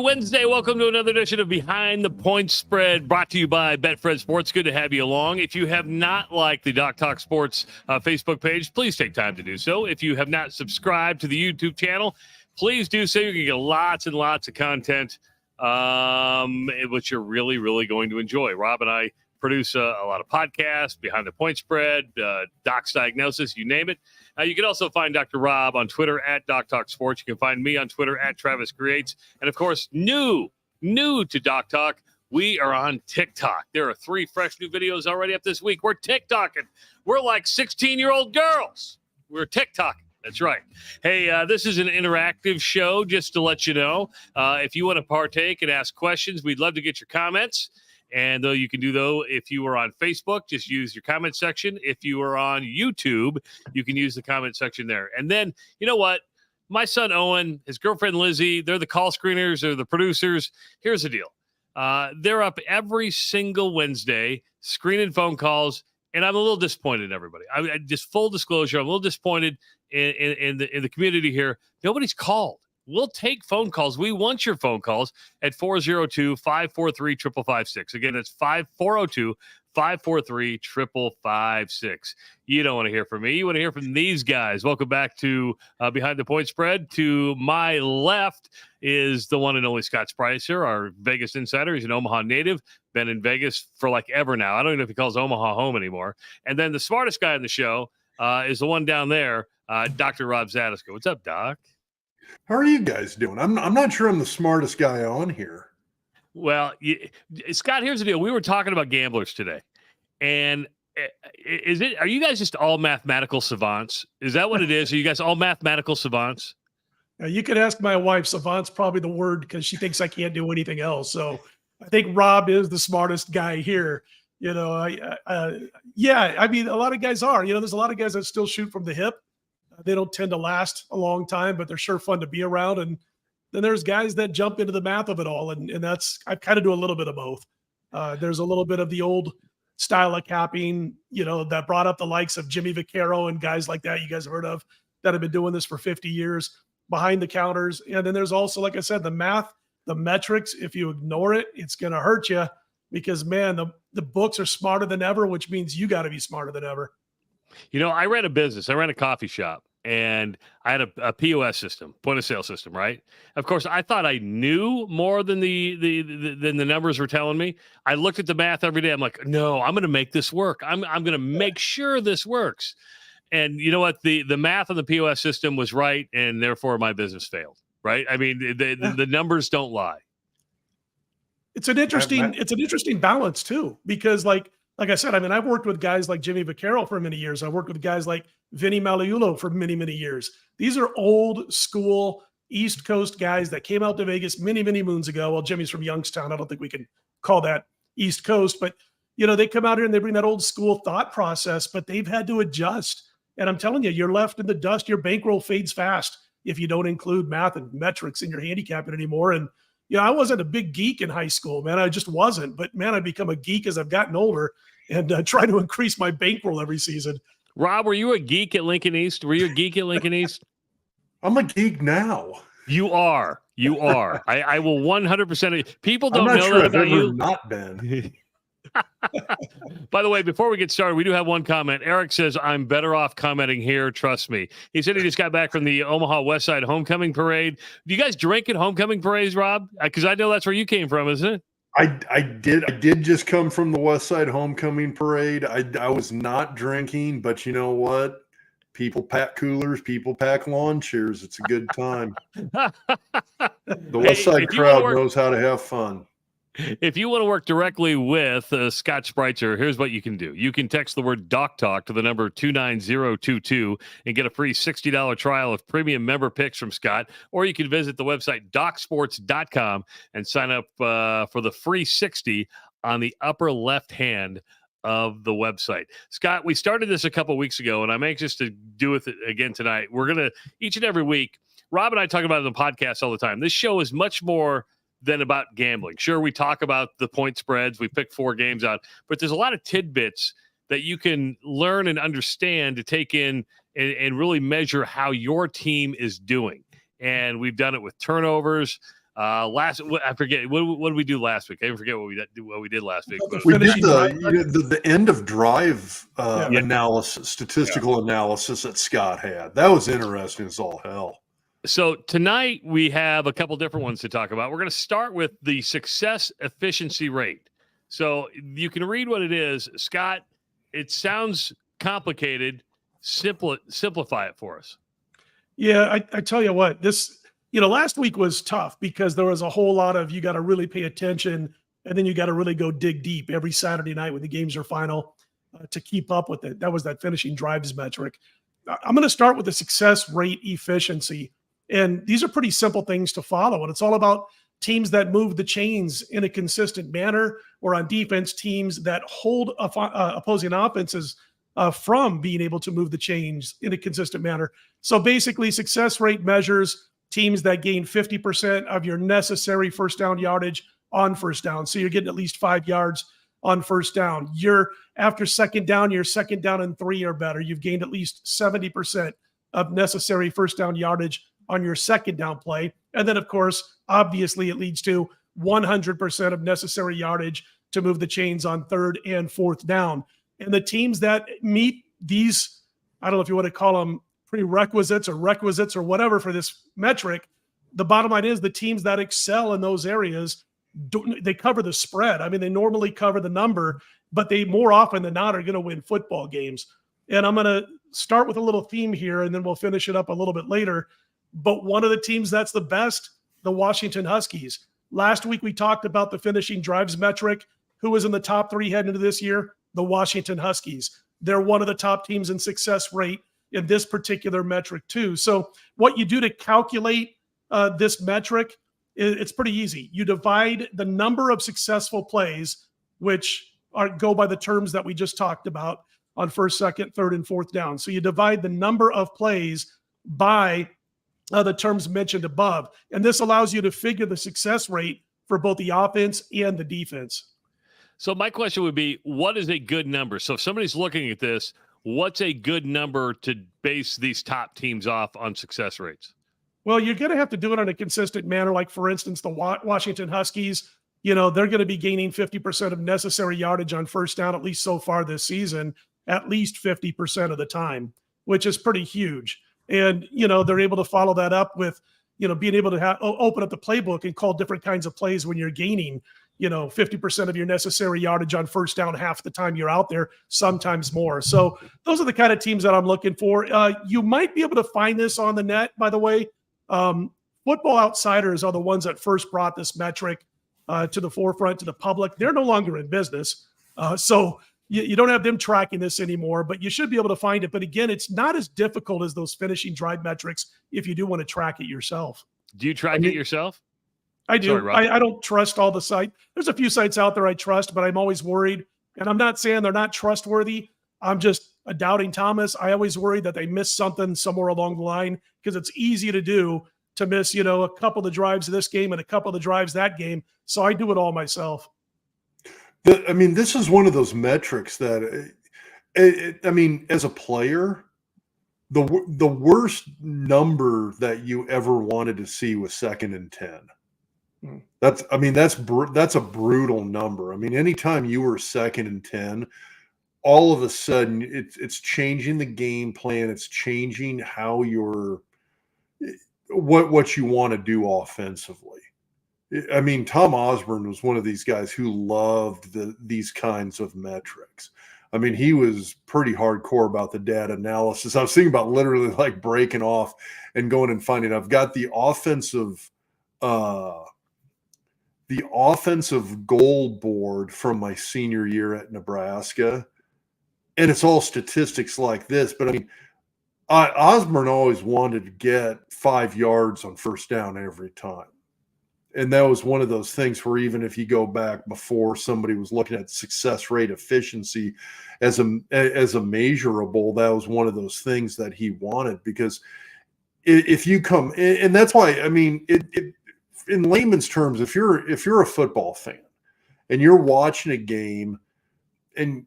Wednesday. Welcome to another edition of Behind the Point Spread, brought to you by Betfred Sports. Good to have you along. If you have not liked the Doc Talk Sports Facebook page, please take time to do so. If you have not subscribed to the YouTube channel, please do so. You can get lots and lots of content, which you're really, really going to enjoy. Rob and I produce a lot of podcasts, Behind the Point Spread, Doc's Diagnosis, you name it. You can also find Dr. Rob on Twitter at Doc Talk Sports. You can find me on Twitter at Travis Creates. And, of course, new to Doc Talk, we are on TikTok. There are 3 fresh new videos already up this week. We're TikToking. We're like 16-year-old girls. We're TikToking. That's right. Hey, this is an interactive show, just to let you know. If you want to partake and ask questions, we'd love to get your comments. And though you can do though, if you are on Facebook, just use your comment section. If you are on YouTube, you can use the comment section there. And then, you know what? My son Owen, his girlfriend Lizzie, they're the call screeners, they're the producers. Here's the deal. They're up every single Wednesday screening phone calls, and I'm a little disappointed in everybody. I just full disclosure, I'm a little disappointed in the community here. Nobody's called. We'll take phone calls. We want your phone calls at 402-543-5556. Again, that's 402-543-5556. You don't want to hear from me. You want to hear from these guys. Welcome back to Behind the Point Spread. To my left is the one and only Scott Spreitzer, our Vegas insider. He's an Omaha native, been in Vegas for like ever now. I don't even know if he calls Omaha home anymore. And then the smartest guy in the show is the one down there, Dr. Rob Zatechka. What's up, Doc? How are you guys doing? I'm not sure I'm the smartest guy on here. Well, Scott, here's the deal. We were talking about gamblers today, and are you guys just all mathematical savants? Is that what it is? Are you guys all mathematical savants? You could ask my wife. Savant's probably the word because she thinks I can't do anything else. So I think Rob is the smartest guy here. You know, yeah, I mean, a lot of guys are. You know, there's a lot of guys that still shoot from the hip. They don't tend to last a long time, but they're sure fun to be around. And then there's guys that jump into the math of it all. And that's, I kind of do a little bit of both. There's a little bit of the old style of capping, you know, that brought up the likes of Jimmy Vaccaro and guys like that you guys have heard of that have been doing this for 50 years behind the counters. And then there's also, like I said, the math, the metrics. If you ignore it, it's going to hurt you because, man, the books are smarter than ever, which means you got to be smarter than ever. You know, I ran a business. I ran a coffee shop, and I had a POS system, point of sale system, right? Of course, I thought I knew more than than the numbers were telling me. I looked at the math every day. I'm like, no, I'm going to make this work. I'm going to make sure this works. And you know what? The math on the POS system was right, and therefore my business failed, right? I mean, the numbers don't lie. It's an interesting balance too, because like I said, I mean, I've worked with guys like Jimmy Vaccaro for many years. I've worked with guys like Vinny Malauulu for many, many years. These are old school East Coast guys that came out to Vegas many, many moons ago. Well, Jimmy's from Youngstown. I don't think we can call that East Coast, but you know, they come out here and they bring that old school thought process, but they've had to adjust. And I'm telling you, you're left in the dust. Your bankroll fades fast if you don't include math and metrics in your handicapping anymore. And you know, I wasn't a big geek in high school, man. I just wasn't. But man, I've become a geek as I've gotten older and try to increase my bankroll every season. Rob, were you a geek at Lincoln East? Were you a geek at Lincoln East? I'm a geek now. You are. You are. I will 100%. People don't know sure that about you. Not been. By the way, before we get started, we do have one comment. Eric says, I'm better off commenting here. Trust me. He said he just got back from the Omaha West Side Homecoming Parade. Do you guys drink at homecoming parades, Rob? Because I know that's where you came from, isn't it? I did just come from the West Side Homecoming Parade. I was not drinking, but you know what? People pack coolers, people pack lawn chairs. It's a good time. The West Side crowd knows how to have fun. If you want to work directly with Scott Spreitzer, here's what you can do. You can text the word Doc Talk to the number 29022 and get a free $60 trial of premium member picks from Scott. Or you can visit the website docsports.com and sign up for the free 60 on the upper left hand of the website. Scott, we started this a couple weeks ago, and I'm anxious to do it again tonight. We're going to, each and every week, Rob and I talk about it on the podcast all the time. This show is much more than about gambling. Sure, we talk about the point spreads. We pick 4 games out, but there's a lot of tidbits that you can learn and understand to take in and really measure how your team is doing. And we've done it with turnovers. I forget what did we do last week? I forget what we did last week. The We did finishing drive. the end of drive Yeah. analysis, statistical analysis that Scott had. That was interesting as all hell. So tonight we have a couple different ones to talk about. We're going to start with the success efficiency rate. So you can read what it is. Scott, it sounds complicated. Simplify it for us. Yeah, I tell you what, last week was tough because there was a whole lot of, you got to really pay attention, and then you got to really go dig deep every Saturday night when the games are final to keep up with it. That was that finishing drives metric. I'm going to start with the success rate efficiency. And these are pretty simple things to follow. And it's all about teams that move the chains in a consistent manner, or on defense, teams that hold opposing offenses from being able to move the chains in a consistent manner. So basically, success rate measures teams that gain 50% of your necessary first down yardage on first down. So you're getting at least 5 yards on first down. After second down, you're second down and 3 or better. You've gained at least 70% of necessary first down yardage on your second down play. And then, of course, obviously it leads to 100% of necessary yardage to move the chains on third and fourth down. And the teams that meet these, I don't know if you want to call them prerequisites or requisites or whatever for this metric, the bottom line is the teams that excel in those areas, they cover the spread. I mean, they normally cover the number, but they more often than not are going to win football games. And I'm going to start with a little theme here, and then we'll finish it up a little bit later. But one of the teams that's the best, the Washington Huskies. Last week we talked about the finishing drives metric. Who was in the top 3 heading into this year? The Washington Huskies. They're one of the top teams in success rate in this particular metric too. So what you do to calculate this metric, it's pretty easy. You divide the number of successful plays, which go by the terms that we just talked about on first, second, third, and fourth down. So you divide the number of plays by the terms mentioned above. And this allows you to figure the success rate for both the offense and the defense. So my question would be, what is a good number? So if somebody's looking at this, what's a good number to base these top teams off on success rates? Well, you're going to have to do it in a consistent manner. Like, for instance, the Washington Huskies, they're going to be gaining 50% of necessary yardage on first down, at least so far this season, at least 50% of the time, which is pretty huge. And, they're able to follow that up with, being able to open up the playbook and call different kinds of plays when you're gaining, 50% of your necessary yardage on first down half the time you're out there, sometimes more. So those are the kind of teams that I'm looking for. You might be able to find this on the net, by the way. Football Outsiders are the ones that first brought this metric to the forefront, to the public. They're no longer in business. So you don't have them tracking this anymore, but you should be able to find it. But again, it's not as difficult as those finishing drive metrics if you do want to track it yourself. Do you track it yourself? I do. Sorry, I don't trust all the sites. There's a few sites out there I trust, but I'm always worried. And I'm not saying they're not trustworthy. I'm just a doubting Thomas. I always worry that they miss something somewhere along the line, because it's easy to do to miss, a couple of the drives of this game and a couple of the drives that game. So I do it all myself. This is one of those metrics that, as a player, the worst number that you ever wanted to see was 2nd and 10. That's a brutal number. Anytime you were 2nd and 10, all of a sudden it's changing the game plan. It's changing how what you want to do offensively. Tom Osborne was one of these guys who loved these kinds of metrics. He was pretty hardcore about the data analysis. I was thinking about literally like breaking off and going and finding, I've got the offensive goal board from my senior year at Nebraska. And it's all statistics like this, but Osborne always wanted to get 5 yards on first down every time. And that was one of those things where even if you go back before somebody was looking at success rate efficiency as a measurable, that was one of those things that he wanted, because if you come, and that's why, in layman's terms, if you're a football fan and you're watching a game, and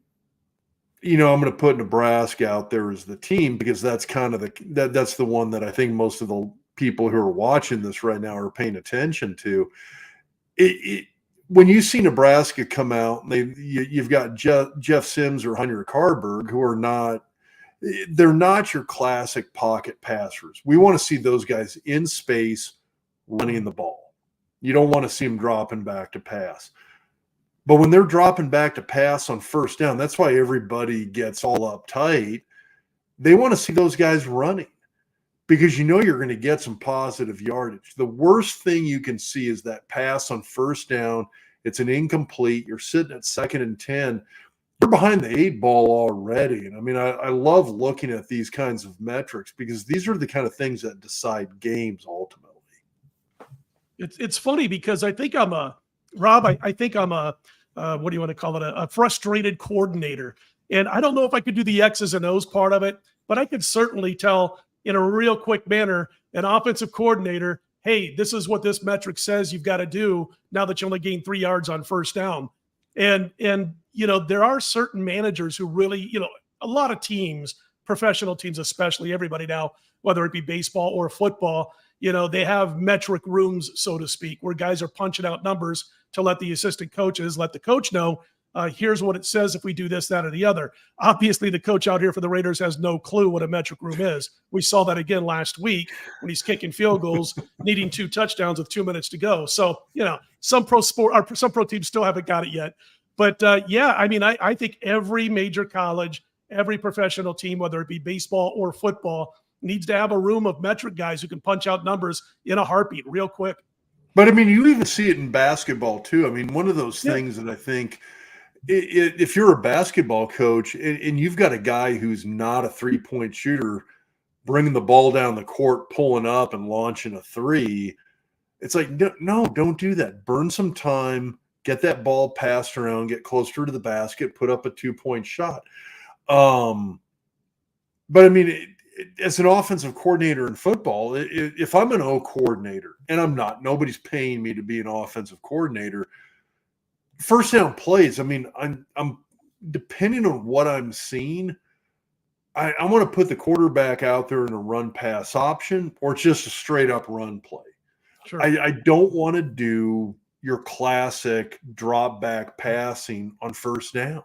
I'm going to put Nebraska out there as the team, because that's kind of that's the one that I think most of the people who are watching this right now are paying attention to. When you see Nebraska come out, and you've got Jeff Sims or Hunter Carberg, who are they're not your classic pocket passers. We want to see those guys in space running the ball. You don't want to see them dropping back to pass. But when they're dropping back to pass on first down, that's why everybody gets all uptight. They want to see those guys running because you're going to get some positive yardage. The worst thing you can see is that pass on first down. It's an incomplete. You're sitting at 2nd and 10. You're behind the 8 ball already. And I mean, I love looking at these kinds of metrics because these are the kind of things that decide games ultimately. It's funny because I think I'm a what do you want to call it? A frustrated coordinator. And I don't know if I could do the X's and O's part of it, but I could certainly tell in a real quick manner, an offensive coordinator, hey, this is what this metric says you've got to do now that you only gained 3 yards on first down. And there are certain managers who really, a lot of teams, professional teams especially, everybody now, whether it be baseball or football, they have metric rooms, so to speak, where guys are punching out numbers to let the assistant coaches let the coach know, here's what it says if we do this, that, or the other. Obviously, the coach out here for the Raiders has no clue what a metric room is. We saw that again last week when he's kicking field goals, needing 2 touchdowns with 2 minutes to go. So, some pro teams still haven't got it yet. But I think every major college, every professional team, whether it be baseball or football, needs to have a room of metric guys who can punch out numbers in a heartbeat real quick. But I mean, you even see it in basketball too. I mean, one of those things that I think if you're a basketball coach and you've got a guy who's not a 3-point shooter, bringing the ball down the court, pulling up and launching a 3, it's like, no, don't do that. Burn some time, get that ball passed around, get closer to the basket, put up a 2-point shot. But I mean, as an offensive coordinator in football, if I'm an O coordinator, and I'm not, nobody's paying me to be an offensive coordinator, first down plays, I mean, I'm depending on what I'm seeing, I want to put the quarterback out there in a run pass option, or it's just a straight up run play. Sure. I don't want to do your classic drop back passing on first down.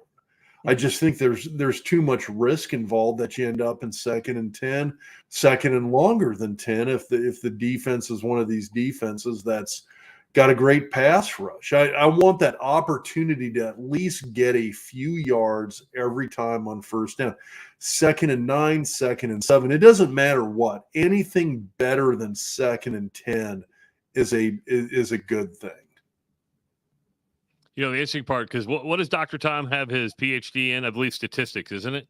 I just think there's too much risk involved that you end up in 2nd and 10, 2nd and longer than 10 if the defense is one of these defenses that's got a great pass rush. I want that opportunity to at least get a few yards every time on first down. 2nd and 9, 2nd and 7. It doesn't matter what. Anything better than 2nd and 10 is a good thing. The interesting part, because what does Dr. Tom have his PhD in? I believe statistics, isn't it?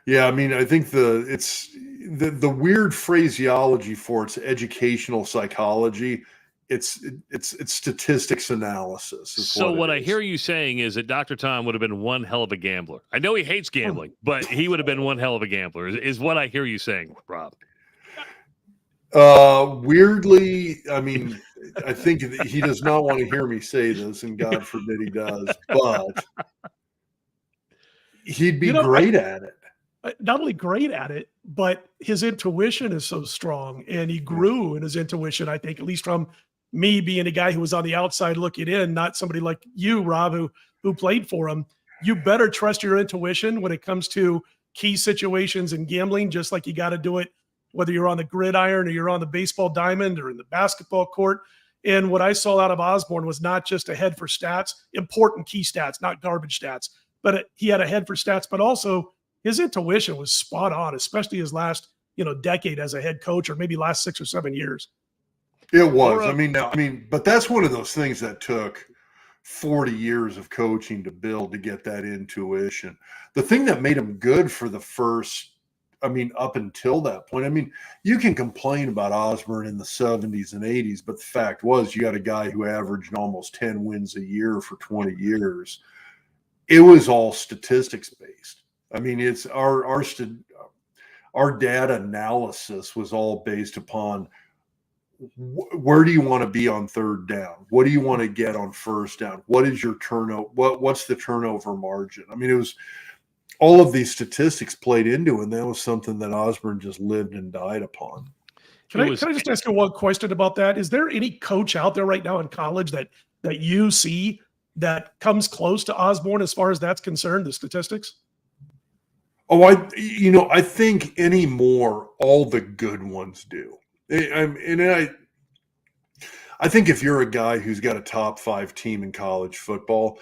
Yeah, I mean, I think the weird phraseology for it's educational psychology. It's statistics analysis. So what I hear you saying is that Dr. Tom would have been one hell of a gambler. I know he hates gambling, but he would have been one hell of a gambler, is what I hear you saying, Rob. Weirdly, I mean, I think he does not want to hear me say this, and God forbid he does, but he'd be great at it. Not only great at it, but his intuition is so strong, and he grew in his intuition, I think, at least from me being a guy who was on the outside looking in, not somebody like you, Rob, who played for him. You better trust your intuition when it comes to key situations in gambling, just like you got to do it whether you're on the gridiron or you're on the baseball diamond or in the basketball court. And what I saw out of Osborne was not just a head for stats, important key stats, not garbage stats, but he had a head for stats, but also his intuition was spot on, especially his last, decade as a head coach, or maybe last 6 or 7 years. It was. But that's one of those things that took 40 years of coaching to build, to get that intuition. The thing that made him good for the first, up until that point, you can complain about Osborne in the 70s and 80s, but the fact was you got a guy who averaged almost 10 wins a year for 20 years. It was all statistics based. It's our data analysis was all based upon where do you want to be on third down? What do you want to get on first down? What is your turnover? What's the turnover margin? It was all of these statistics played into it, and that was something that Osborne just lived and died upon. Can I just ask you one question about that? Is there any coach out there right now in college that you see that comes close to Osborne as far as that's concerned, the statistics? Oh, I think anymore, all the good ones do. I think if you're a guy who's got a top 5 team in college football,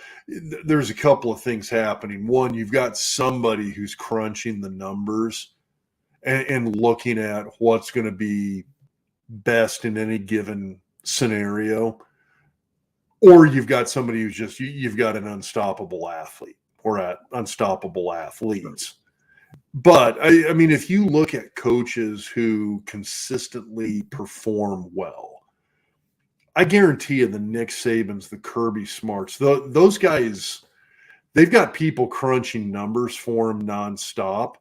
there's a couple of things happening. One, you've got somebody who's crunching the numbers and looking at what's going to be best in any given scenario. Or you've got somebody who's just, you've got an unstoppable athlete or unstoppable athletes. But I mean, if you look at coaches who consistently perform well, I guarantee you the Nick Sabans, the Kirby Smarts, those guys, they've got people crunching numbers for them nonstop.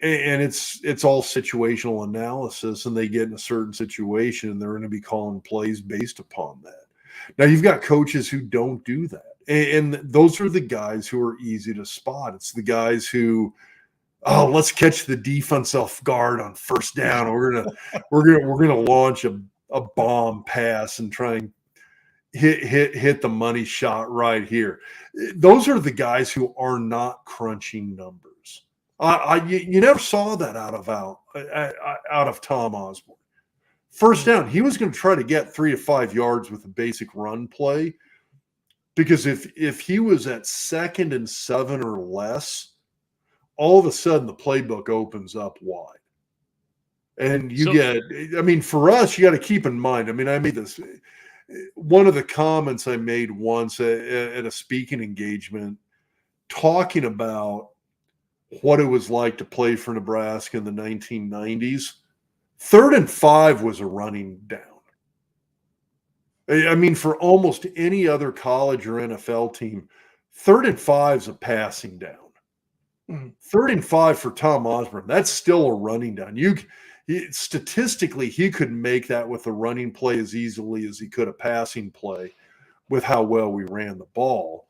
And it's all situational analysis, and they get in a certain situation and they're going to be calling plays based upon that. Now, you've got coaches who don't do that. And those are the guys who are easy to spot. It's the guys who, oh, let's catch the defense off guard on first down. We're gonna launch a bomb pass and try and hit the money shot right here. Those are the guys who are not crunching numbers. You never saw that out of Tom Osborne. First down, he was going to try to get 3 to 5 yards with a basic run play, because if he was at 2nd and 7 or less, all of a sudden the playbook opens up wide. And for us, you got to keep in mind, I made this, one of the comments I made once at a speaking engagement talking about what it was like to play for Nebraska in the 1990s. 3rd and 5 was a running down. For almost any other college or NFL team, 3rd and 5 is a passing down. 3rd and 5 for Tom Osborne, that's still a running down. Statistically, he could make that with a running play as easily as he could a passing play with how well we ran the ball.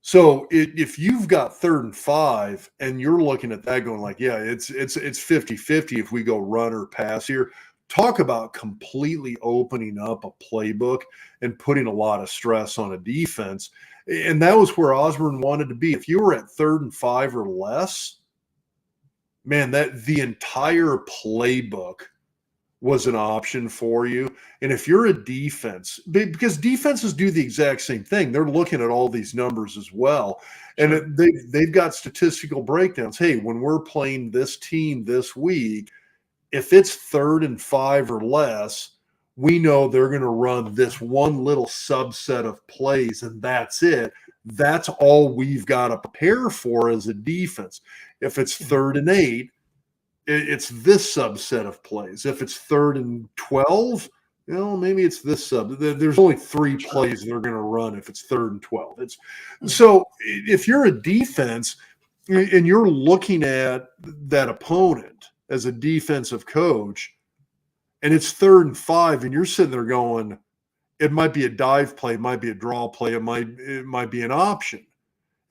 So if you've got 3rd and 5 and you're looking at that going like, yeah, it's 50-50 if we go run or pass here, talk about completely opening up a playbook and putting a lot of stress on a defense. And that was where Osborne wanted to be. If you were at 3rd and 5 or less, man, that the entire playbook was an option for you. And if you're a defense, because defenses do the exact same thing, they're looking at all these numbers as well. And they've got statistical breakdowns. Hey, when we're playing this team this week, if it's 3rd and 5 or less, we know they're going to run this one little subset of plays, and that's it. That's all we've got to prepare for as a defense. If it's 3rd and 8, it's this subset of plays. If it's 3rd and 12, maybe it's this sub. There's only 3 plays they're going to run if it's 3rd and 12. So if you're a defense and you're looking at that opponent as a defensive coach, and it's 3rd and 5, and you're sitting there going, it might be a dive play, it might be a draw play, it might be an option.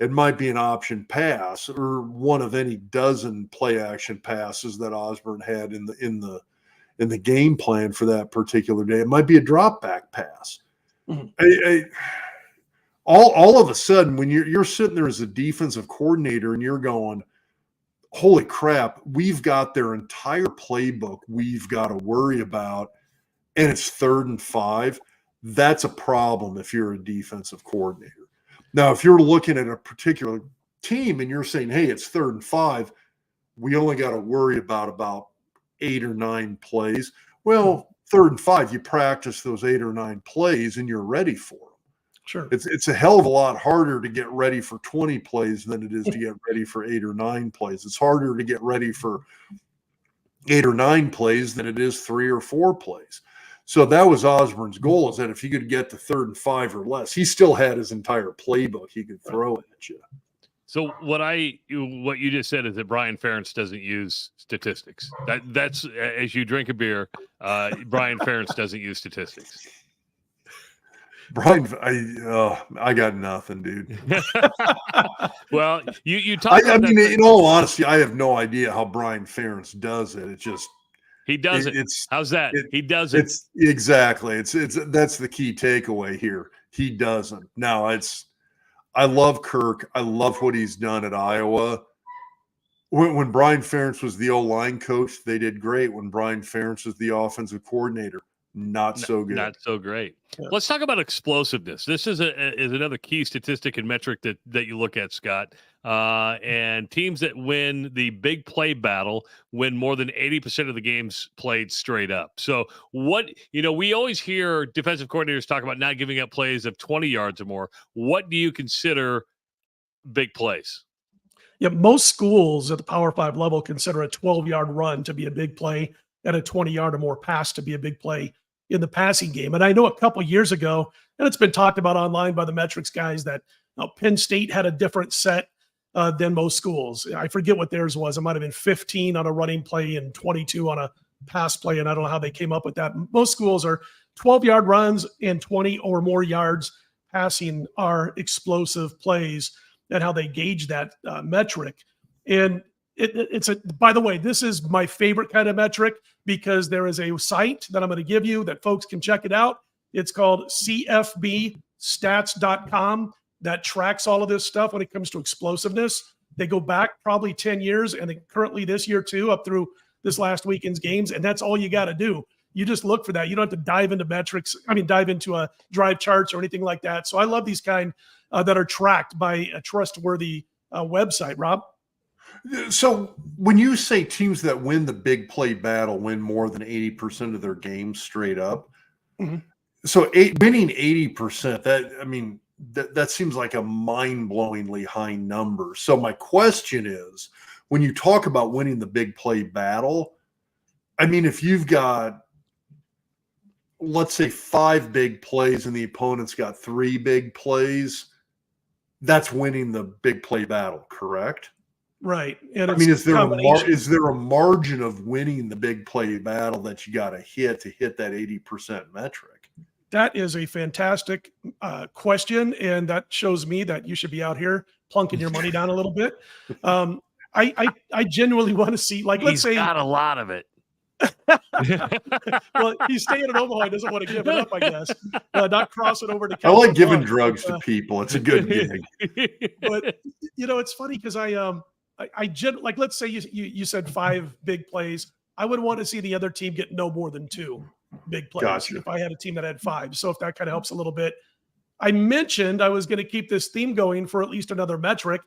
It might be an option pass or one of any dozen play action passes that Osborne had in the game plan for that particular day. It might be a drop back pass. Mm-hmm. All of a sudden, when you're sitting there as a defensive coordinator and you're going, holy crap, we've got their entire playbook we've got to worry about, and it's 3rd and 5, that's a problem if you're a defensive coordinator. Now, if you're looking at a particular team and you're saying, hey, it's 3rd and 5, we only got to worry about 8 or 9 plays. Well, 3rd and 5, you practice those 8 or 9 plays and you're ready for them. Sure. It's a hell of a lot harder to get ready for 20 plays than it is to get ready for 8 or 9 plays. It's harder to get ready for 8 or 9 plays than it is 3 or 4 plays. So that was Osborne's goal, is that if he could get to 3rd and 5 or less, he still had his entire playbook he could throw at you. So what you just said is that Brian Ferentz doesn't use statistics. That's as you drink a beer, Brian Ferentz doesn't use statistics. Brian, I got nothing, dude. Well, you talk. In all honesty, I have no idea how Brian Ferentz does it. It's just He doesn't. It's How's that? it, He doesn't. it's exactly it's that's the key takeaway here. He doesn't. Now I love Kirk. I love what he's done at Iowa. When Brian Ferentz was the O-line coach, they did great. When Brian Ferentz was the offensive coordinator, not so good. Not so great. Yeah. Let's talk about explosiveness. This is another key statistic and metric that you look at, Scott. And teams that win the big play battle win more than 80% of the games played straight up. So we always hear defensive coordinators talk about not giving up plays of 20 yards or more. What do you consider big plays? Yeah, most schools at the Power 5 level consider a 12-yard run to be a big play and a 20-yard or more pass to be a big play in the passing game. And I know a couple years ago, and it's been talked about online by the metrics guys, that Penn State had a different set than most schools. I forget what theirs was. It might have been 15 on a running play and 22 on a pass play, and I don't know how they came up with that. Most schools are 12-yard runs and 20 or more yards passing are explosive plays, and how they gauge that metric. And it's by the way, this is my favorite kind of metric because there is a site that I'm going to give you that folks can check it out. It's called cfbstats.com that tracks all of this stuff when it comes to explosiveness. They go back probably 10 years and currently this year too, up through this last weekend's games. And that's all you got to do. You just look for that. You don't have to dive into metrics. Dive into a drive charts or anything like that. So I love these kind that are tracked by a trustworthy website. Rob? So when you say teams that win the big play battle win more than 80% of their games straight up, so winning 80%, that seems like a mind-blowingly high number. So my question is, when you talk about winning the big play battle, if you've got, let's say, 5 big plays and the opponent's got 3 big plays, that's winning the big play battle, correct? Right. And is there a margin of winning the big play battle that you got to hit that 80% metric? That is a fantastic question, and that shows me that you should be out here plunking your money down a little bit. I genuinely want to see, let's say, he's got a lot of it. Well, he's staying in Omaha. He doesn't want to give it up, I guess. Not cross it over to I like giving drugs to people. It's a good gig. But it's funny because let's say you said 5 big plays. I would want to see the other team get no more than 2 big plays. Gotcha. If I had a team that had 5. So if that kind of helps a little bit. I mentioned I was going to keep this theme going for at least another metric.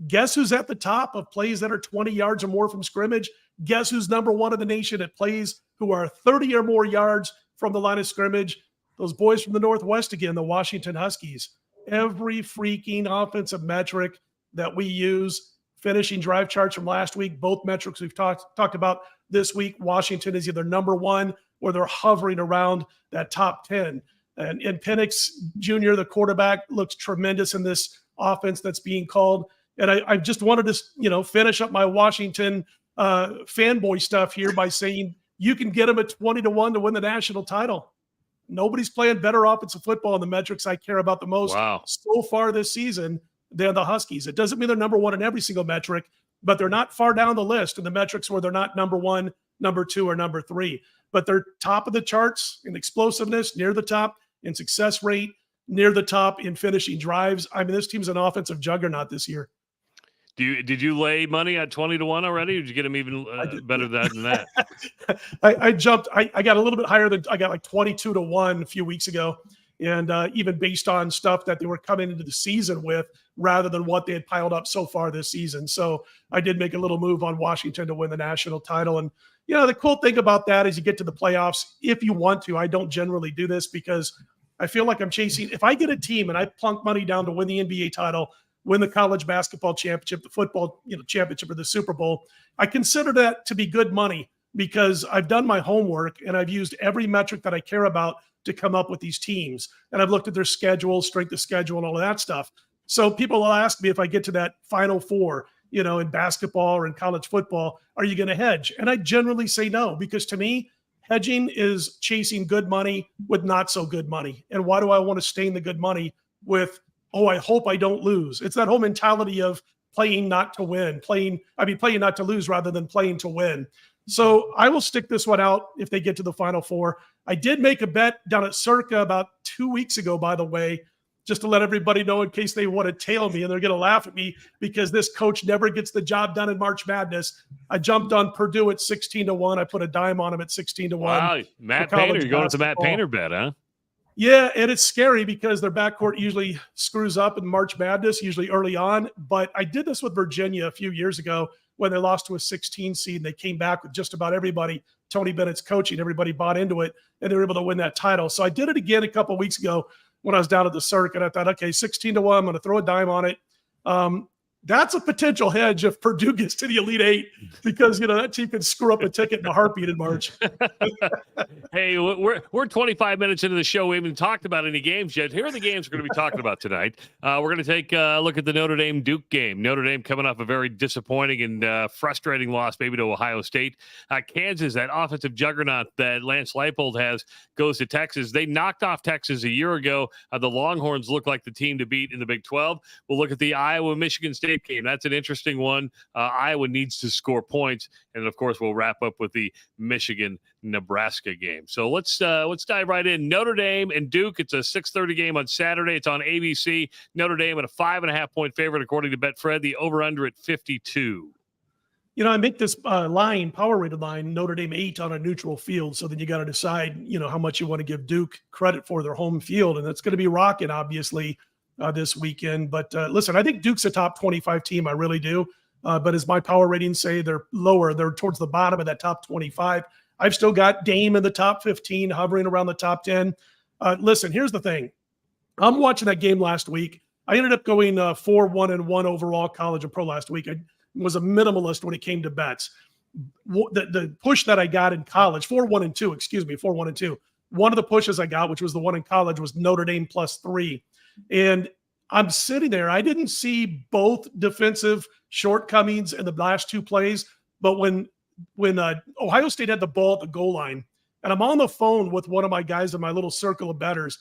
Guess who's at the top of plays that are 20 yards or more from scrimmage? Guess who's number 1 in the nation at plays who are 30 or more yards from the line of scrimmage? Those boys from the Northwest again, the Washington Huskies. Every freaking offensive metric that we use, finishing drive charts from last week, both metrics we've talked about this week, Washington is either number 1 or they're hovering around that top 10. And Penix Jr., the quarterback, looks tremendous in this offense that's being called. And I just wanted to, finish up my Washington fanboy stuff here by saying you can get them at 20-1 to win the national title. Nobody's playing better offensive football in the metrics I care about the most so far this season than the Huskies. It doesn't mean they're number 1 in every single metric, but they're not far down the list in the metrics where they're not number 1, number 2, or number 3. But they're top of the charts in explosiveness, near the top in success rate, near the top in finishing drives. This team's an offensive juggernaut this year. Did you lay money at 20-1 already? Or did you get them even better than that? I jumped. I got a little bit higher I got like 22-1 a few weeks ago. And even based on stuff that they were coming into the season with rather than what they had piled up so far this season. So I did make a little move on Washington to win the national title. And, the cool thing about that is you get to the playoffs if you want to. I don't generally do this because I feel like I'm chasing. If I get a team and I plunk money down to win the NBA title, win the college basketball championship, the football championship, or the Super Bowl, I consider that to be good money because I've done my homework and I've used every metric that I care about to come up with these teams. And I've looked at their schedule, strength of schedule, and all of that stuff. So people will ask me if I get to that Final Four, in basketball or in college football, are you going to hedge? And I generally say no, because to me, hedging is chasing good money with not so good money. And why do I want to stain the good money with, I hope I don't lose? It's that whole mentality of playing not to win, playing not to lose rather than playing to win. So I will stick this one out if they get to the Final Four. I did make a bet down at Circa about 2 weeks ago, by the way, just to let everybody know in case they want to tail me and they're going to laugh at me because this coach never gets the job done in March Madness. I jumped on Purdue at 16-1. I put a dime on him at 16-1. Wow, Matt Painter, you're going with the Matt Painter bet, huh? Yeah, and it's scary because their backcourt usually screws up in March Madness, usually early on. But I did this with Virginia a few years ago when they lost to a 16 seed and they came back with just about everybody. Tony Bennett's coaching, everybody bought into it, and they were able to win that title. So I did it again a couple of weeks ago when I was down at the circuit. I thought, okay, 16-1, I'm going to throw a dime on it. That's a potential hedge if Purdue gets to the Elite Eight because, that team can screw up a ticket in a heartbeat in March. Hey, we're 25 minutes into the show. We haven't talked about any games yet. Here are the games we're going to be talking about tonight. We're going to take a look at the Notre Dame-Duke game. Notre Dame coming off a very disappointing and frustrating loss maybe to Ohio State. Kansas, that offensive juggernaut that Lance Leipold has, goes to Texas. They knocked off Texas a year ago. The Longhorns look like the team to beat in the Big 12. We'll look at the Iowa-Michigan State game. That's an interesting one. Iowa needs to score points. And, of course, we'll wrap up with the Michigan-Nebraska game. So let's dive right in. Notre Dame and Duke. It's a 6:30 game on Saturday. It's on ABC. Notre Dame at a 5.5-point favorite, according to Betfred. The over-under at 52. I make this power-rated line, Notre Dame 8 on a neutral field. So then you got to decide, how much you want to give Duke credit for their home field. And that's going to be rocking, obviously, this weekend. But listen, I think Duke's a top 25 team. I really do. But as my power ratings say, they're lower. They're towards the bottom of that top 25. I've still got Dame in the top 15, hovering around the top 10. Listen, here's the thing. I'm watching that game last week. I ended up going 4-1-1 overall college and pro last week. I was a minimalist when it came to bets. The push that I got in college, 4-1-2. One of the pushes I got, which was the one in college, was Notre Dame +3. And I'm sitting there. I didn't see both defensive shortcomings in the last two plays, but when Ohio State had the ball at the goal line, and I'm on the phone with one of my guys in my little circle of bettors,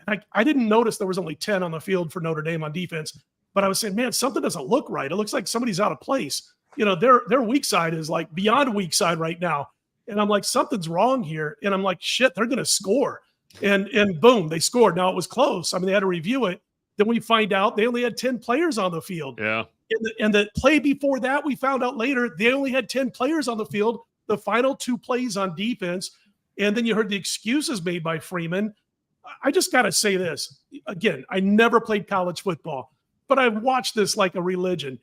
and I didn't notice there was only 10 on the field for Notre Dame on defense, but I was saying, man, something doesn't look right. It looks like somebody's out of place. Their weak side is like beyond weak side right now. And I'm like, something's wrong here. And I'm like, shit, they're going to score. And boom, they scored. Now it was close. I mean, they had to review it. Then we find out they only had 10 players on the field. Yeah. And the play before that, we found out later, they only had 10 players on the field, the final two plays on defense. And then you heard the excuses made by Freeman. I just got to say this. Again, I never played college football, but I've watched this like a religion,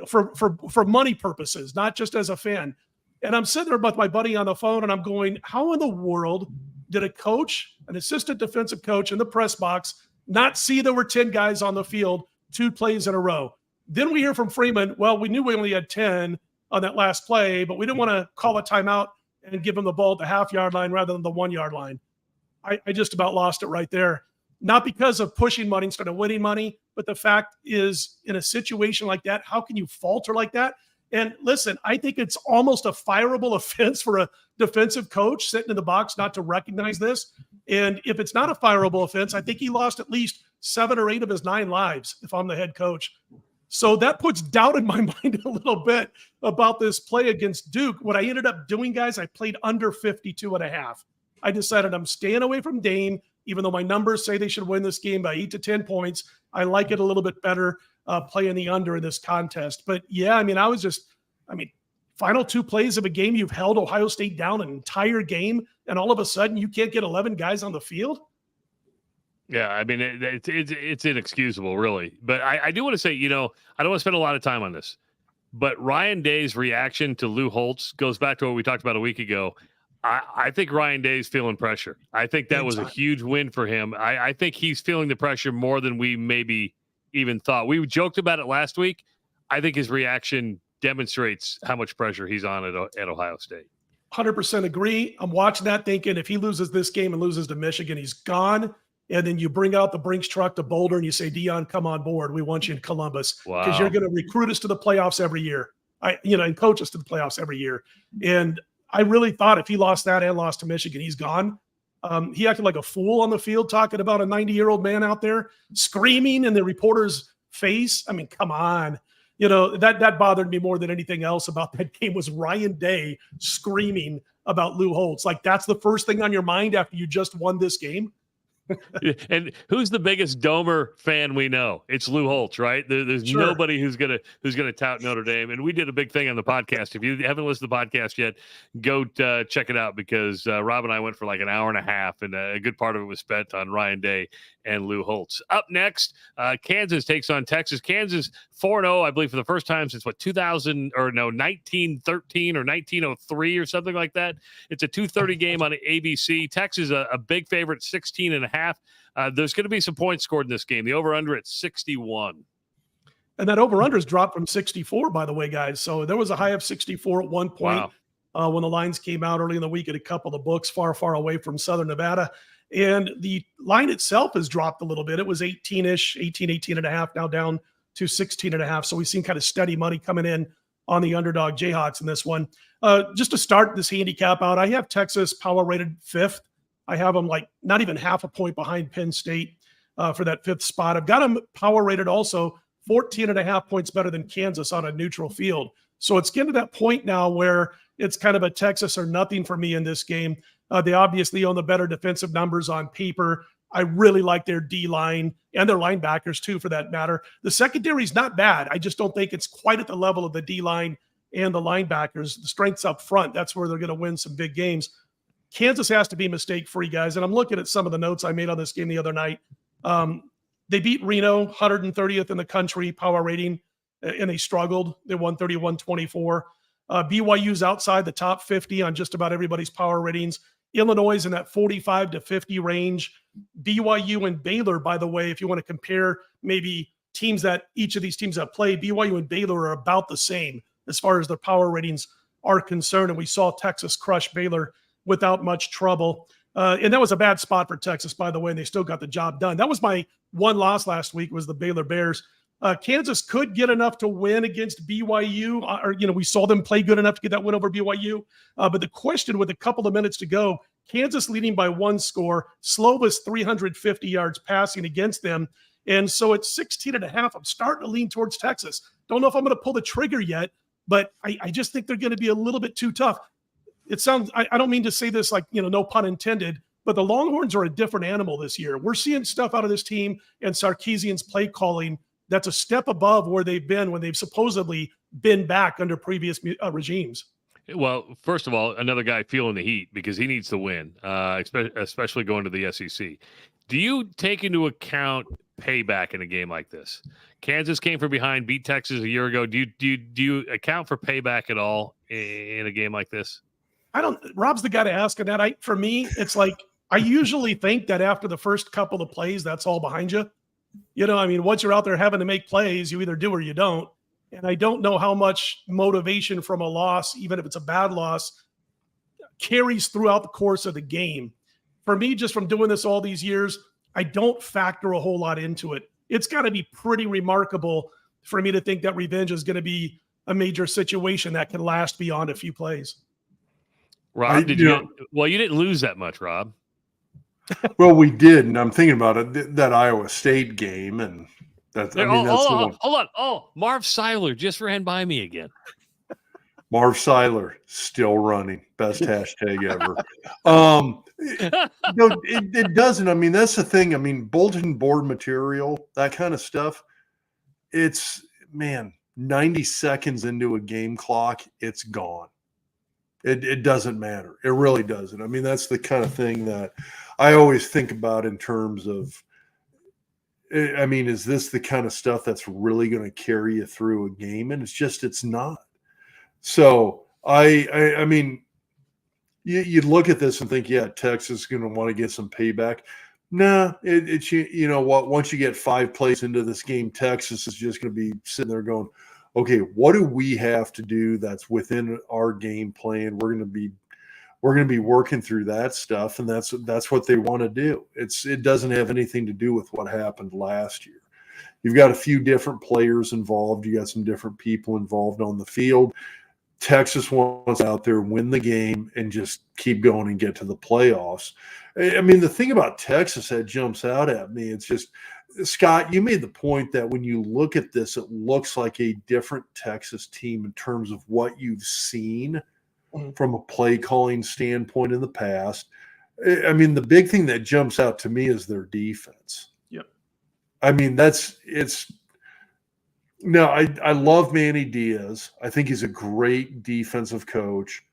for money purposes, not just as a fan. And I'm sitting there with my buddy on the phone, and I'm going, how in the world did a coach, an assistant defensive coach in the press box, not see there were 10 guys on the field, 2 plays in a row? Then we hear from Freeman, well, we knew we only had 10 on that last play, but we didn't want to call a timeout and give him the ball at the half-yard line rather than the 1-yard line. I just about lost it right there. Not because of pushing money instead of winning money, but the fact is, in a situation like that, how can you falter like that? And listen, I think it's almost a fireable offense for a defensive coach sitting in the box not to recognize this. And if it's not a fireable offense, I think he lost at least 7 or 8 of his 9 lives if I'm the head coach. So that puts doubt in my mind a little bit about this play against Duke. What I ended up doing, guys, I played under 52.5. I decided I'm staying away from Dame, even though my numbers say they should win this game by 8 to 10 points. I like it a little bit better playing the under in this contest. But yeah, final 2 plays of a game, you've held Ohio State down an entire game, and all of a sudden you can't get 11 guys on the field? Yeah, it's inexcusable, really. But I do want to say, I don't want to spend a lot of time on this, but Ryan Day's reaction to Lou Holtz goes back to what we talked about a week ago. I think Ryan Day's feeling pressure. I think that was a huge win for him. I think he's feeling the pressure more than we maybe even thought. We joked about it last week. I think his reaction demonstrates how much pressure he's on at Ohio State. 100% agree. I'm watching that thinking if he loses this game and loses to Michigan, he's gone. And then you bring out the Brinks truck to Boulder and you say, Dion, come on board. We want you in Columbus because you're going to recruit us to the playoffs every year. And coach us to the playoffs every year. And I really thought if he lost that and lost to Michigan, he's gone. He acted like a fool on the field talking about a 90-year-old man out there screaming in the reporter's face. I mean, come on. that bothered me more than anything else about that game was Ryan Day screaming about Lou Holtz. Like, that's the first thing on your mind after you just won this game. And who's the biggest Domer fan we know? It's Lou Holtz, right? There's Sure. nobody who's gonna tout Notre Dame. And we did a big thing on the podcast. If you haven't listened to the podcast yet, go check it out, because Rob and I went for like an hour and a half, and a good part of it was spent on Ryan Day and Lou Holtz. Up next, Kansas takes on Texas. Kansas 4-0, I believe, for the first time since 1913 or 1903 or something like that. It's a 2:30 game on ABC. Texas a big favorite, 16.5. There's going to be some points scored in this game. The over-under at 61. And that over-under has dropped from 64, by the way, guys. So there was a high of 64 at one point. Wow. When the lines came out early in the week at a couple of books far, far away from Southern Nevada. And the line itself has dropped a little bit. It was 18-ish, 18.5, now down to 16.5. So we've seen kind of steady money coming in on the underdog Jayhawks in this one. Just to start this handicap out, I have Texas power rated 5th. I have them like not even half a point behind Penn State for that 5th spot. I've got them power rated also 14.5 points better than Kansas on a neutral field. So it's getting to that point now where it's kind of a Texas or nothing for me in this game. They obviously own the better defensive numbers on paper. I really like their D-line and their linebackers too, for that matter. The secondary is not bad. I just don't think it's quite at the level of the D-line and the linebackers. The strength's up front. That's where they're going to win some big games. Kansas has to be mistake-free, guys. And I'm looking at some of the notes I made on this game the other night. They beat Reno, 130th in the country power rating, and they struggled. They won 31-24. BYU's outside the top 50 on just about everybody's power ratings. Illinois is in that 45 to 50 range. BYU and Baylor, by the way, if you want to compare maybe teams that each of these teams have played, BYU and Baylor are about the same as far as their power ratings are concerned. And we saw Texas crush Baylor without much trouble. And that was a bad spot for Texas, by the way, and they still got the job done. That was my one loss last week, was the Baylor Bears. Kansas could get enough to win against BYU, or we saw them play good enough to get that win over BYU. But the question, with a couple of minutes to go, Kansas leading by 1 score, Slovis 350 yards passing against them. And so at 16.5, I'm starting to lean towards Texas. Don't know if I'm going to pull the trigger yet, but I just think they're going to be a little bit too tough. It sounds, I don't mean to say this like, no pun intended, but the Longhorns are a different animal this year. We're seeing stuff out of this team and Sarkisian's play calling that's a step above where they've been when they've supposedly been back under previous regimes. Well, first of all, another guy feeling the heat because he needs to win, especially going to the SEC. Do you take into account payback in a game like this? Kansas came from behind, beat Texas a year ago. Do you account for payback at all in a game like this? Rob's the guy to ask on that. For me, it's like, I usually think that after the first couple of plays, that's all behind you. Once you're out there having to make plays, you either do or you don't. And I don't know how much motivation from a loss, even if it's a bad loss, carries throughout the course of the game. For me, just from doing this all these years, I don't factor a whole lot into it. It's got to be pretty remarkable for me to think that revenge is going to be a major situation that can last beyond a few plays. Rob, you didn't lose that much, Rob. Well, we did, and I'm thinking about it, that Iowa State game, and that's. Hold on. Oh, Marv Seiler just ran by me again. Marv Seiler still running, best hashtag ever. It doesn't. That's the thing. Bulletin board material, that kind of stuff. It's 90 seconds into a game clock, it's gone. It doesn't matter. It really doesn't. That's the kind of thing that I always think about in terms of, is this the kind of stuff that's really going to carry you through a game? And it's not. So you look at this and think, yeah, Texas is going to want to get some payback. Nah, you know what? Once you get 5 plays into this game, Texas is just going to be sitting there going, okay, what do we have to do that's within our game plan? We're going to be working through that stuff, and that's what they want to do. It doesn't have anything to do with what happened last year. You've got a few different players involved. You got some different people involved on the field. Texas wants out there, win the game, and just keep going and get to the playoffs. The thing about Texas that jumps out at me, it's just Scott, you made the point that when you look at this, it looks like a different Texas team in terms of what you've seen from a play calling standpoint in the past. I mean, the big thing that jumps out to me is their defense. Yep. I mean, I love Manny Diaz. I think he's a great defensive coach.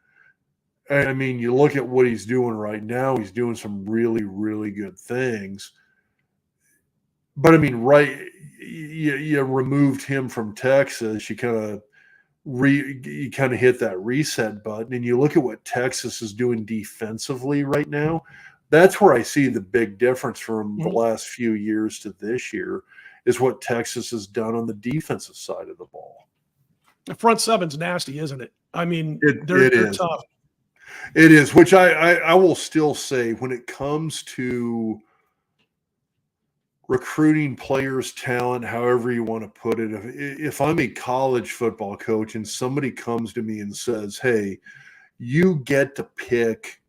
I mean, you look at what he's doing right now, he's doing some really, really good things. But I mean, you removed him from Texas, you kind of hit that reset button, and you look at what Texas is doing defensively right now. That's where I see the big difference from the last few years to this year is what Texas has done on the defensive side of the ball. The front seven's nasty, isn't it? I mean, they're is tough. It is, which I will still say when it comes to recruiting players, talent, however you want to put it. If I'm a college football coach and somebody comes to me and says, hey, you get to pick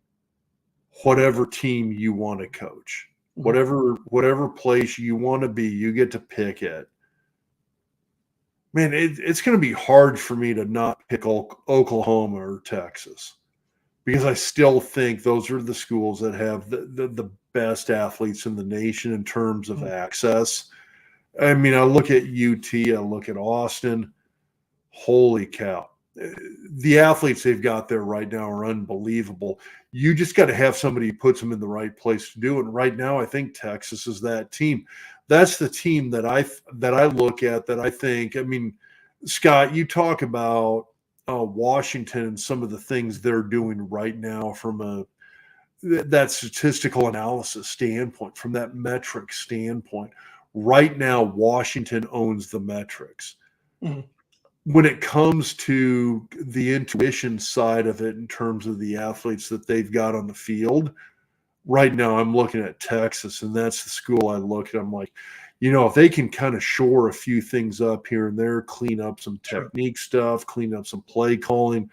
whatever team you want to coach, whatever place you want to be, you get to pick it. Man, it's going to be hard for me to not pick Oklahoma or Texas, because I still think those are the schools that have the best athletes in the nation in terms of access. I mean, I look at UT, I look at Austin. Holy cow. The athletes they've got there right now are unbelievable. You just got to have somebody who puts them in the right place to do it. And right now, I think Texas is that team. That's the team that I look at that I think, I mean, Scott, you talk about Washington and some of the things they're doing right now from that statistical analysis standpoint, from that metric standpoint. Right now, Washington owns the metrics. Mm-hmm. When it comes to the intuition side of it, in terms of the athletes that they've got on the field, right now I'm looking at Texas, and that's the school I look at. I'm like, if they can kind of shore a few things up here and there, clean up some technique stuff, clean up some play calling,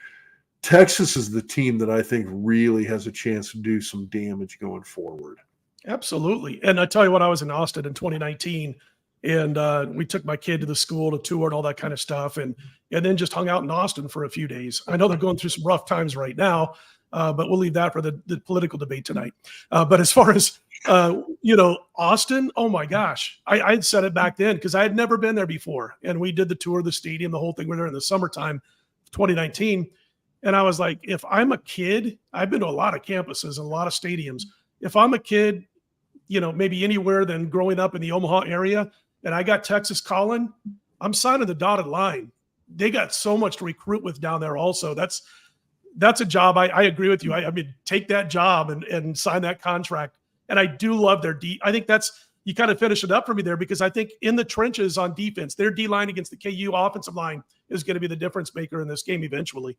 Texas is the team that I think really has a chance to do some damage going forward. Absolutely. And I tell you what, I was in Austin in 2019, and we took my kid to the school to tour and all that kind of stuff, and then just hung out in Austin for a few days. I know they're going through some rough times right now, but we'll leave that for the political debate tonight. But as far as, Austin, oh my gosh, I had said it back then because I had never been there before. And we did the tour of the stadium, the whole thing. We were there in the summertime of 2019. And I was like, if I'm a kid, I've been to a lot of campuses and a lot of stadiums. If I'm a kid, maybe anywhere than growing up in the Omaha area, and I got Texas calling, I'm signing the dotted line. They got so much to recruit with down there also. That's a job. I agree with you. I mean, take that job and sign that contract. And I do love their I think you kind of finish it up for me there, because I think in the trenches on defense, their D-line against the KU offensive line is going to be the difference maker in this game eventually.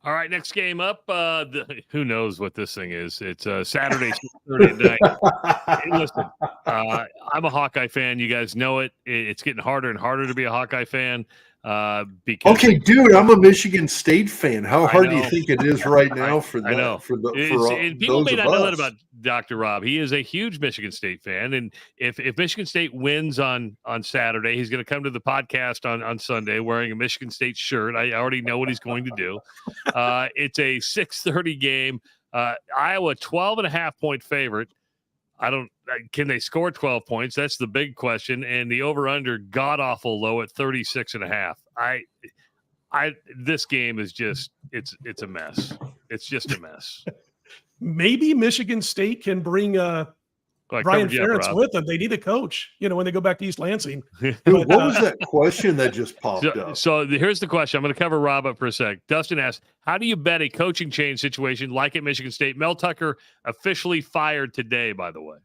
All right, next game up. Who knows what this thing is? It's Saturday, 6:30 at night. Hey, listen, I'm a Hawkeye fan. You guys know it. It's getting harder and harder to be a Hawkeye fan. Okay, dude, I'm a Michigan State fan. How hard do you think it is right now for that? I know. And people may not know that about Dr. Rob. He is a huge Michigan State fan, and if Michigan State wins on Saturday, he's going to come to the podcast on Sunday wearing a Michigan State shirt. I already know what he's going to do. It's a 6:30 game. Iowa 12.5-point favorite. Can they score 12 points? That's the big question. And the over-under god-awful low at 36.5. This game is just, it's a mess. It's just a mess. Maybe Michigan State can bring Brian Ferentz with them. They need a coach, when they go back to East Lansing. Dude, what was that question that just popped up? So here's the question. I'm going to cover Rob up for a sec. Dustin asks, how do you bet a coaching change situation like at Michigan State? Mel Tucker officially fired today, by the way.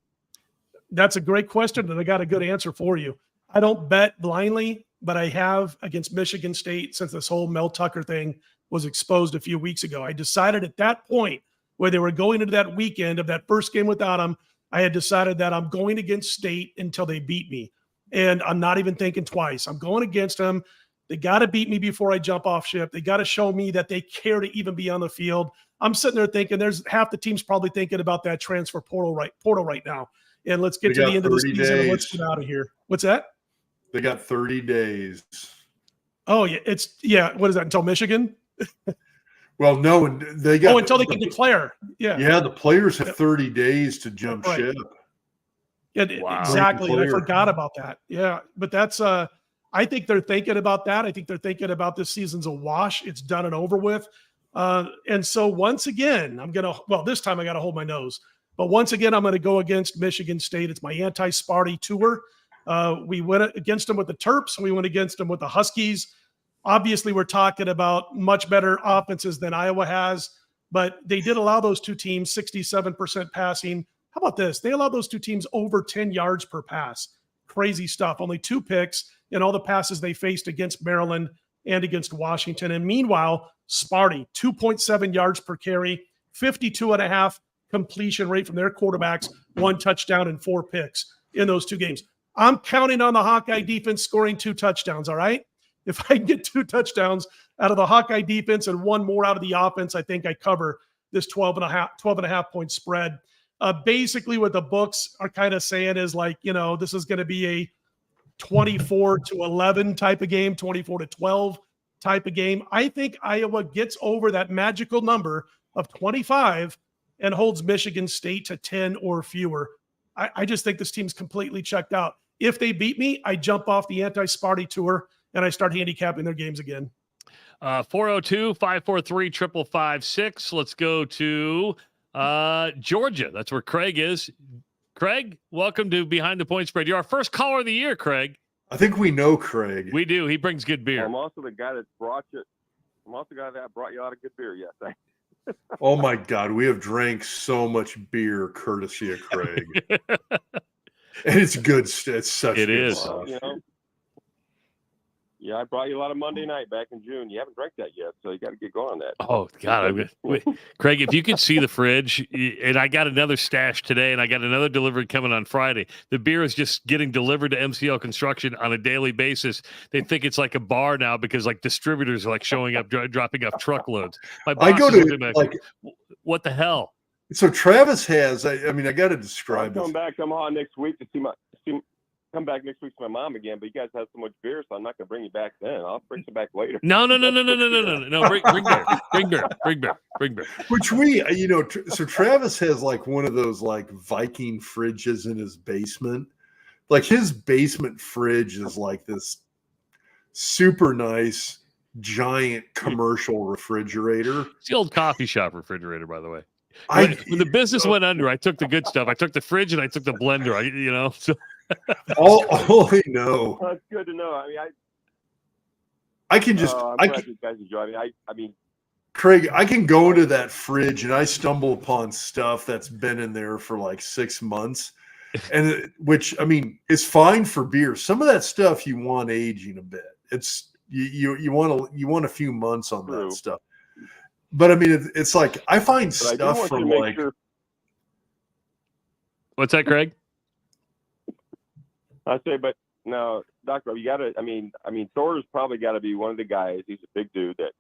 That's a great question, and I got a good answer for you. I don't bet blindly, but I have against Michigan State since this whole Mel Tucker thing was exposed a few weeks ago. I decided at that point, where they were going into that weekend of that first game without him, I had decided that I'm going against State until they beat me. And I'm not even thinking twice. I'm going against them. They got to beat me before I jump off ship. They got to show me that they care to even be on the field. I'm sitting there thinking there's half the team's probably thinking about that transfer portal right now. and let's get They to the got end of the 30 season and let's days. get out of here. What's that? They got 30 days. Oh yeah. What is that, until Michigan? Well, no, they got until they can declare. Yeah. Yeah, the players have 30 days to jump Right. ship. Yeah, Wow. exactly. And I Clear. forgot about that. Yeah, but that's I think they're thinking about that. I think they're thinking about this season's a wash. It's done and over with. And so once again, this time I got to hold my nose. But once again, I'm going to go against Michigan State. It's my anti-Sparty tour. We went against them with the Terps. We went against them with the Huskies. Obviously, we're talking about much better offenses than Iowa has, but they did allow those two teams 67% passing. How about this? They allowed those two teams over 10 yards per pass. Crazy stuff. Only 2 picks in all the passes they faced against Maryland and against Washington. And meanwhile, Sparty, 2.7 yards per carry, 52.5 completion rate from their quarterbacks, 1 touchdown and 4 picks in those 2 games. I'm counting on the Hawkeye defense scoring 2 touchdowns, all right? If I can get 2 touchdowns out of the Hawkeye defense and 1 more out of the offense, I think I cover this 12.5 point spread. Basically, what the books are kind of saying is this is going to be a 24-11 type of game, 24-12 type of game. I think Iowa gets over that magical number of 25 and holds Michigan State to 10 or fewer. I just think this team's completely checked out. If they beat me, I jump off the anti-Sparty tour and I start handicapping their games again. 402-543-5556. Let's go to Georgia. That's where Craig is. Craig, welcome to Behind the Point Spread. You're our first caller of the year, Craig. I think we know Craig. We do. He brings good beer. I'm also the guy that brought you a lot of good beer. Yes. Oh my God, we have drank so much beer courtesy of Craig. And it's good. It's such It good is. stuff. Yeah, I brought you a lot of Monday night back in June. You haven't drank that yet, so you got to get going on that. Oh, God. Craig, if you could see the fridge, and I got another stash today, and I got another delivery coming on Friday. The beer is just getting delivered to MCL Construction on a daily basis. They think it's like a bar now because, distributors are, showing up, dropping off truckloads. My boss I go is to, what the hell? So Travis has, I got to describe I'll this. come on next week to come back next week to my mom again, but you guys have so much beer, so I'm not going to bring you back then. I'll bring you back later. No. Bring beer. Which so Travis has one of those Viking fridges in his basement. His basement fridge is this super nice, giant commercial refrigerator. It's the old coffee shop refrigerator, by the way. When the business went under, I took the good stuff. I took the fridge and I took the blender. So. all I know. Well, that's good to know. I mean, I can just. I'm glad you guys enjoy. I mean, Craig, I can go into that fridge and I stumble upon stuff that's been in there for 6 months, and which is fine for beer. Some of that stuff you want aging a bit. It's you want a few months on True. that stuff. But it's I find stuff from sure. What's that, Craig? I say, but no, Doctor, you got to. I mean, Thor's probably got to be one of the guys. He's a big dude. That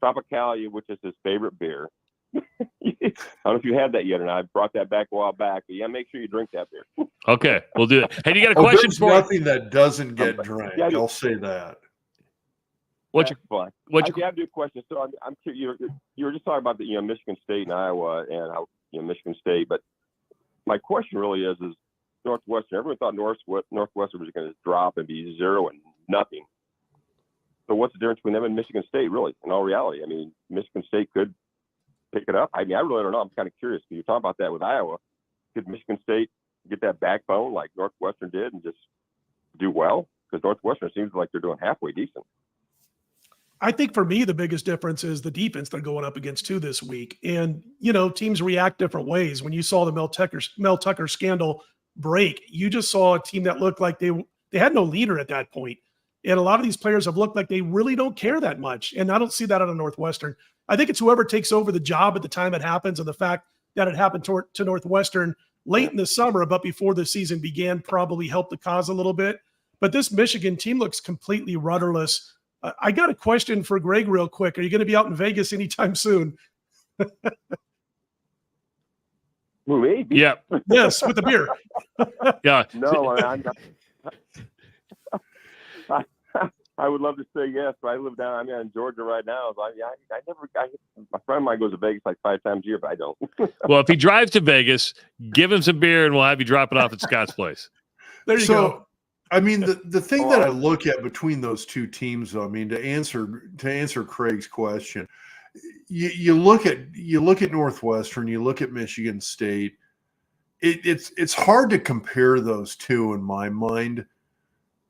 Tropicalia, which is his favorite beer. I don't know if you had that yet or not. I brought that back a while back, but make sure you drink that beer. Okay, we'll do it. Hey, you got a question there's for nothing that doesn't get drank. Yeah, I'll say that. What's That's fine. I have a question. So I'm curious. You were just talking about the Michigan State and Iowa and how Michigan State, but my question really is Northwestern. Everyone thought Northwestern was going to drop and be 0 and nothing. So what's the difference between them and Michigan State, really? In all reality, Michigan State could pick it up. I really don't know. I'm kind of curious. You're talking about that with Iowa. Could Michigan State get that backbone like Northwestern did and just do well? Because Northwestern seems like they're doing halfway decent. I think for me, the biggest difference is the defense they're going up against too this week. And, teams react different ways. When you saw the Mel Tucker scandal break, you just saw a team that looked like they had no leader at that point. And a lot of these players have looked like they really don't care that much. And I don't see that out of Northwestern. I think it's whoever takes over the job at the time it happens, and the fact that it happened to Northwestern late in the summer, but before the season began, probably helped the cause a little bit. But this Michigan team looks completely rudderless. I got a question for Greg real quick. Are you going to be out in Vegas anytime soon? Who Maybe. Yeah. Yes, with the beer. Yeah. No, I'm not. I would love to say yes, but I live down. I'm in Georgia right now. So I never. My friend of mine goes to Vegas like 5 times a year, but I don't. Well, if he drives to Vegas, give him some beer, and we'll have you drop it off at Scott's place. There you go. I mean, the thing that I look at between those two teams, though, I mean, to answer Craig's question, you look at Northwestern, you look at Michigan State. It's hard to compare those two in my mind,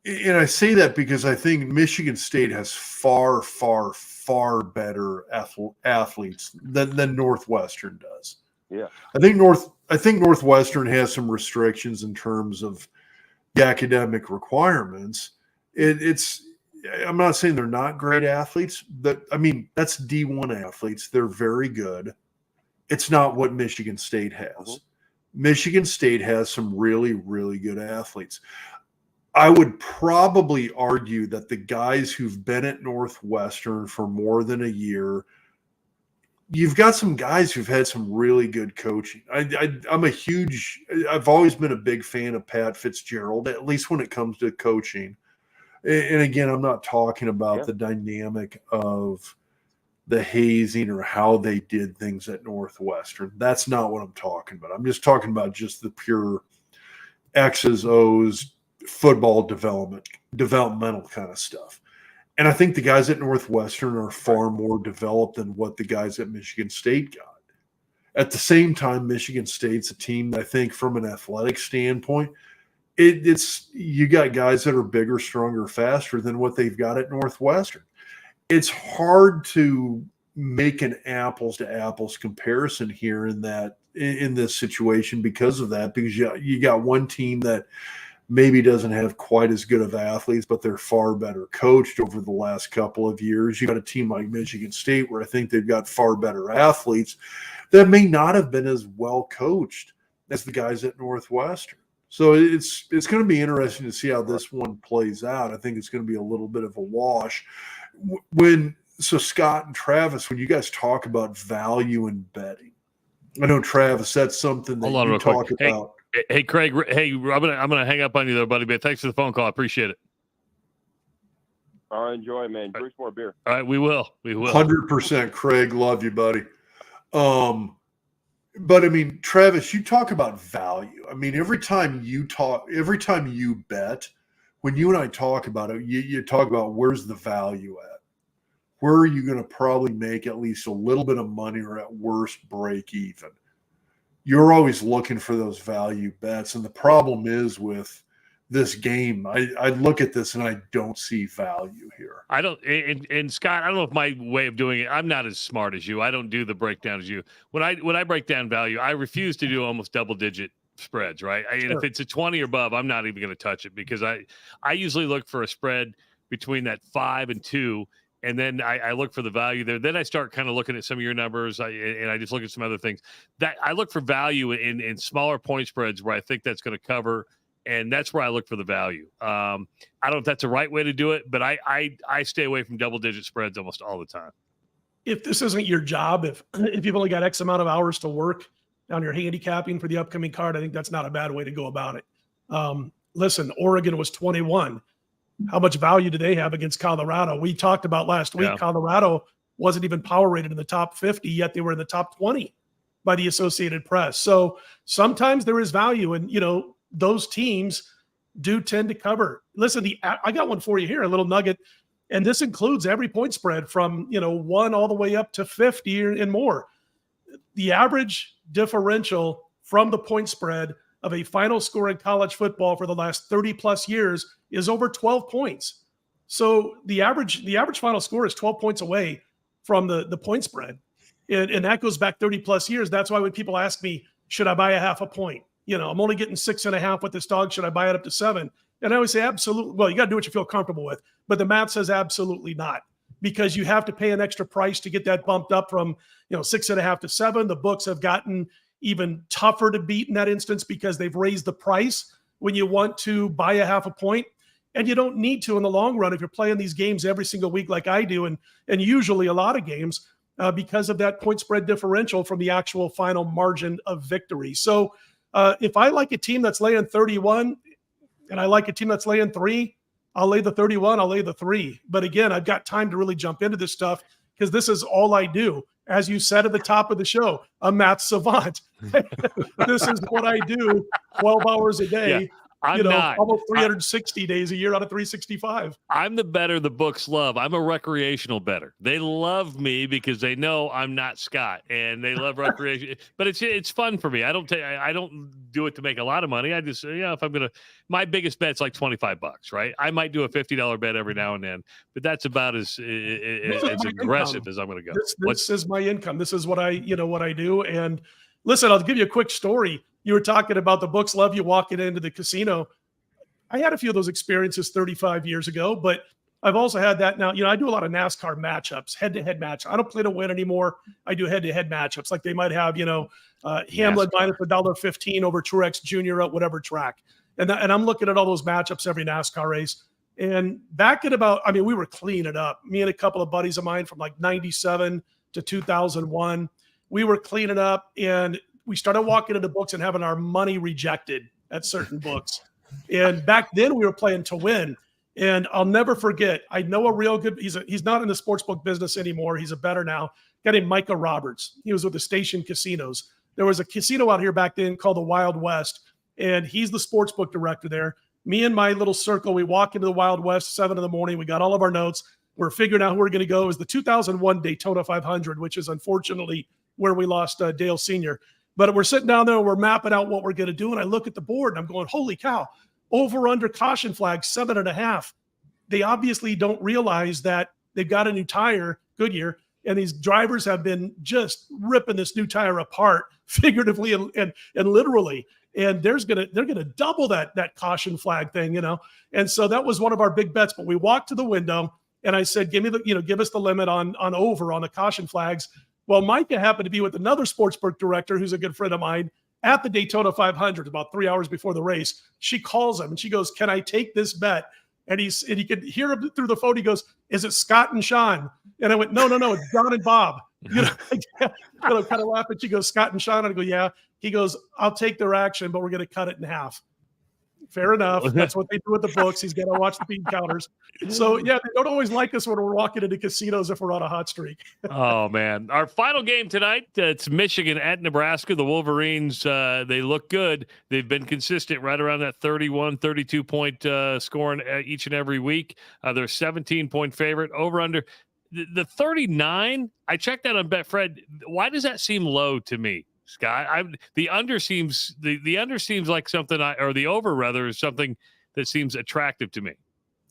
and I say that because I think Michigan State has far, far, far better athletes than Northwestern does. Yeah, I think Northwestern has some restrictions in terms of the academic requirements. I'm not saying they're not great athletes, but I mean, that's D1 athletes. They're very good. It's not what Michigan State has. Mm-hmm. Michigan State has some really, really good athletes. I would probably argue that the guys who've been at Northwestern for more than a year, you've got some guys who've had some really good coaching. I've always been a big fan of Pat Fitzgerald, at least when it comes to coaching. And again, I'm not talking about the dynamic of the hazing or how they did things at Northwestern. That's not what I'm talking about. I'm just talking about just the pure X's, O's, football developmental kind of stuff. And I think the guys at Northwestern are far more developed than what the guys at Michigan State got. At the same time, Michigan State's a team that I think from an athletic standpoint, it's you got guys that are bigger, stronger, faster than what they've got at Northwestern. It's hard to make an apples to apples comparison here in this situation because of that, because you got one team that maybe doesn't have quite as good of athletes, but they're far better coached over the last couple of years. You got a team like Michigan State where I think they've got far better athletes that may not have been as well coached as the guys at Northwestern. So it's going to be interesting to see how this one plays out. I think it's going to be a little bit of a wash. So Scott and Travis, when you guys talk about value in betting, I know Travis, that's something that you talk about. Hey, Craig. Hey, I'm gonna hang up on you there, buddy. But thanks for the phone call. I appreciate it. All right, enjoy, man. Drink more beer. All right, we will. 100%, Craig. Love you, buddy. But I mean, Travis, you talk about value. I mean, every time you bet, when you and I talk about it, you talk about where's the value at? Where are you going to probably make at least a little bit of money or at worst break even? You're always looking for those value bets. And the problem is with this game, I look at this and I don't see value here. I don't. And Scott, I don't know if my way of doing it, I'm not as smart as you. I don't do the breakdown as you. When I break down value, I refuse to do almost double digit spreads, right? And if it's a 20 or above, I'm not even going to touch it because I usually look for a spread between that 5 and 2. And then I look for the value there. Then I start kind of looking at some of your numbers, and I just look at some other things. That I look for value in smaller point spreads where I think that's going to cover, and that's where I look for the value. I don't know if that's the right way to do it, but I stay away from double-digit spreads almost all the time. If this isn't your job, if you've only got X amount of hours to work on your handicapping for the upcoming card, I think that's not a bad way to go about it. Listen, Oregon was 21. How much value do they have against Colorado? We talked about last week, Colorado wasn't even power rated in the top 50, yet they were in the top 20 by the Associated Press. So sometimes there is value, and, those teams do tend to cover. Listen, I got one for you here, a little nugget, and this includes every point spread from, 1 all the way up to 50 and more. The average differential from the point spread of a final score in college football for the last 30 plus years is over 12 points. So the average final score is 12 points away from the point spread. And that goes back 30 plus years. That's why when people ask me, should I buy a half a point? I'm only getting 6.5 with this dog. Should I buy it up to 7? And I always say, absolutely. Well, you got to do what you feel comfortable with. But the math says absolutely not, because you have to pay an extra price to get that bumped up from 6.5 to 7. The books have gotten even tougher to beat in that instance because they've raised the price when you want to buy a half a point. And you don't need to in the long run if you're playing these games every single week like I do, and usually a lot of games. because of that point spread differential from the actual final margin of victory. So if I like a team that's laying 31 and I like a team that's laying 3, I'll lay the 31, I'll lay the 3. But again, I've got time to really jump into this stuff because this is all I do. As you said at the top of the show, a math savant. This is what I do 12 hours a day. Yeah. I'm not. Almost 360 days a year out of 365. I'm the bettor the books love. I'm a recreational bettor. They love me because they know I'm not Scott, and they love recreation. But it's fun for me. I don't do it to make a lot of money. I just if I'm gonna, my biggest bet's like $25, right? I might do a $50 bet every now and then, but that's about as aggressive as I'm gonna go. This is my income. This is what I do. And listen, I'll give you a quick story. You were talking about the books love you walking into the casino. I had a few of those experiences 35 years ago, but I've also had that now. I do a lot of NASCAR matchups, head-to-head match. I don't play to win anymore. I do head-to-head matchups like they might have, Hamlin minus $1.15 over Truex Jr. at whatever track. And I'm looking at all those matchups every NASCAR race. And back at we were cleaning it up. Me and a couple of buddies of mine from like 97 to 2001, we were cleaning up and we started walking into books and having our money rejected at certain books. And back then we were playing to win. And I'll never forget, I know a real good, he's not in the sportsbook business anymore. He's a bettor now. A guy named Micah Roberts. He was with the Station Casinos. There was a casino out here back then called the Wild West. And he's the sportsbook director there. Me and my little circle, we walk into the Wild West, 7 in the morning. We got all of our notes. We're figuring out who we're going to go. It was the 2001 Daytona 500, which is unfortunately where we lost Dale Sr. But we're sitting down there and we're mapping out what we're going to do. And I look at the board and I'm going, holy cow, over under caution flag, 7.5. They obviously don't realize that they've got a new tire, Goodyear, and these drivers have been just ripping this new tire apart, figuratively and literally. And they're gonna double that caution flag thing, And so that was one of our big bets. But we walked to the window and I said, give us the limit on over on the caution flags. Well, Micah happened to be with another sportsbook director who's a good friend of mine at the Daytona 500 about 3 hours before the race. She calls him and she goes, can I take this bet? And he could hear him through the phone. He goes, is it Scott and Sean? And I went, no, it's John and Bob. Kind of laugh. And she goes, Scott and Sean? And I go, yeah. He goes, I'll take their action, but we're going to cut it in half. Fair enough. That's what they do with the books. He's got to watch the bean counters. So, yeah, they don't always like us when we're walking into casinos if we're on a hot streak. Oh, man. Our final game tonight, it's Michigan at Nebraska. The Wolverines, they look good. They've been consistent right around that 31, 32-point scoring each and every week. They're a 17-point favorite. Over under. The 39, I checked that on Betfred. Why does that seem low to me? Scott, the under seems like something, or the over rather is something that seems attractive to me.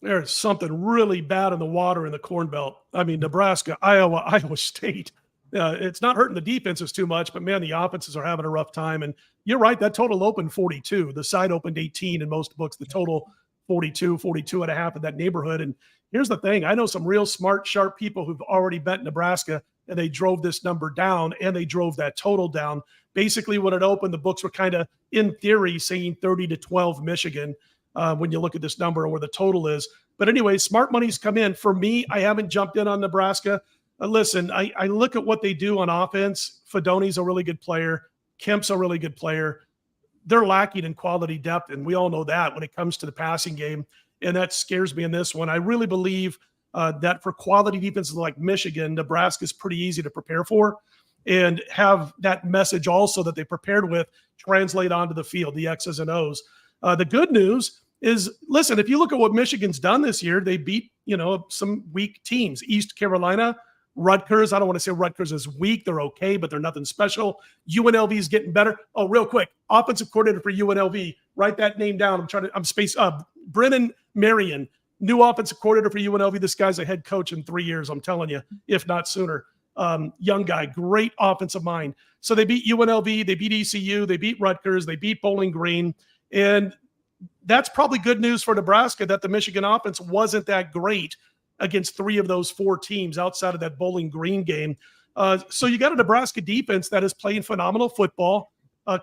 There's something really bad in the water in the Corn Belt. Nebraska, Iowa State. It's not hurting the defenses too much, but man, the offenses are having a rough time. And you're right, that total opened 42. The side opened 18 in most books. The total 42 and a half in that neighborhood. And here's the thing: I know some real smart, sharp people who've already bet Nebraska. And they drove this number down and they drove that total down. Basically, when it opened, the books were kind of, in theory, saying 30-12 Michigan when you look at this number and where the total is. But anyway, smart money's come in. For me, I haven't jumped in on Nebraska. Listen, I look at what they do on offense. Fedoni's a really good player. Kemp's a really good player. They're lacking in quality depth, and we all know that when it comes to the passing game. And that scares me in this one. I really believe that for quality defenses like Michigan, Nebraska is pretty easy to prepare for and have that message also that they prepared with translate onto the field, the X's and O's. The good news is, listen, if you look at what Michigan's done this year, they beat, some weak teams. East Carolina, Rutgers. I don't want to say Rutgers is weak. They're okay, but they're nothing special. UNLV is getting better. Oh, real quick, offensive coordinator for UNLV. Write that name down. Brennan Marion. New offensive coordinator for UNLV. This guy's a head coach in 3 years, I'm telling you, if not sooner. Young guy, great offensive mind. So they beat UNLV, they beat ECU, they beat Rutgers, they beat Bowling Green. And that's probably good news for Nebraska that the Michigan offense wasn't that great against 3 of those 4 teams outside of that Bowling Green game. So you got a Nebraska defense that is playing phenomenal football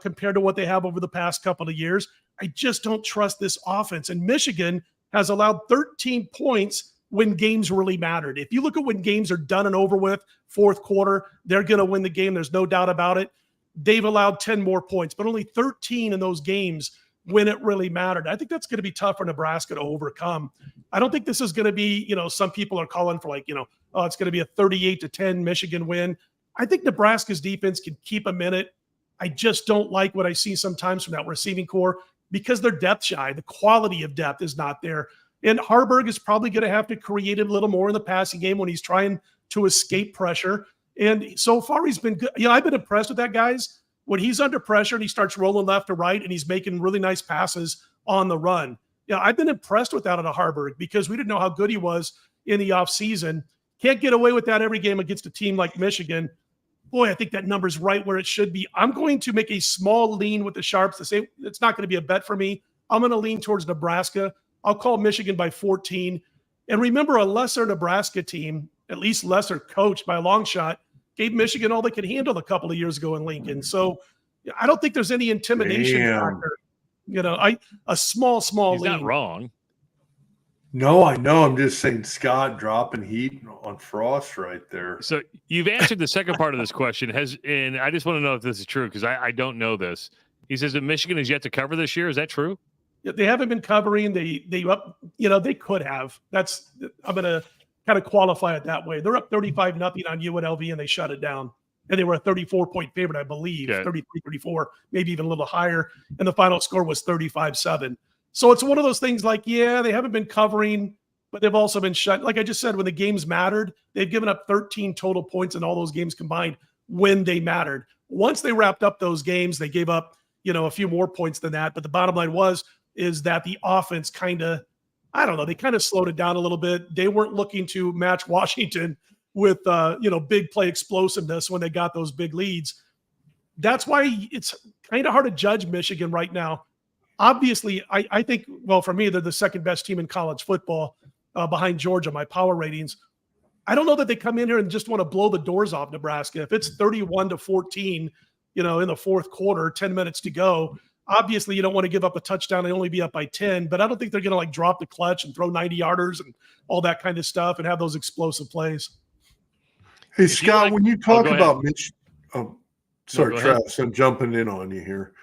compared to what they have over the past couple of years. I just don't trust this offense. And Michigan has allowed 13 points when games really mattered. If you look at when games are done and over with, fourth quarter, they're going to win the game. There's no doubt about it. They've allowed 10 more points, but only 13 in those games when it really mattered. I think that's going to be tough for Nebraska to overcome. I don't think this is going to be, some people are calling for it's going to be a 38-10 Michigan win. I think Nebraska's defense can keep them in it. I just don't like what I see sometimes from that receiving core because they're depth shy. The quality of depth is not there. And Harburg is probably going to have to create a little more in the passing game when he's trying to escape pressure. And so far he's been good. I've been impressed with that, guys. When he's under pressure and he starts rolling left to right and he's making really nice passes on the run. I've been impressed with that at Harburg because we didn't know how good he was in the offseason. Can't get away with that every game against a team like Michigan. Boy, I think that number's right where it should be. I'm going to make a small lean with the Sharps to say it's not going to be a bet for me. I'm going to lean towards Nebraska. I'll call Michigan by 14. And remember, a lesser Nebraska team, at least lesser coached by a long shot, gave Michigan all they could handle a couple of years ago in Lincoln. So I don't think there's any intimidation factor. A small He's lean. not wrong. No, I know. I'm just saying Scott dropping heat on Frost right there. So you've answered the second part of this question. And I just want to know if this is true because I don't know this. He says that Michigan is yet to cover this year. Is that true? They haven't been covering. They could have. I'm going to kind of qualify it that way. They're up 35-0 on UNLV and they shut it down. And they were a 34-point favorite, I believe, 33-34, maybe even a little higher. And the final score was 35-7. So it's one of those things like, they haven't been covering, but they've also been shut. Like I just said, when the games mattered, they've given up 13 total points in all those games combined when they mattered. Once they wrapped up those games, they gave up, a few more points than that. But the bottom line is that the offense they kind of slowed it down a little bit. They weren't looking to match Washington with, big play explosiveness when they got those big leads. That's why it's kind of hard to judge Michigan right now. Obviously, I think, for me, they're the second best team in college football behind Georgia, my power ratings. I don't know that they come in here and just want to blow the doors off Nebraska. If it's 31-14, in the fourth quarter, 10 minutes to go, obviously you don't want to give up a touchdown and only be up by 10, but I don't think they're going to drop the clutch and throw 90-yarders and all that kind of stuff and have those explosive plays. Hey, Scott, when you talk about Michigan, sorry, go Travis, I'm jumping in on you here.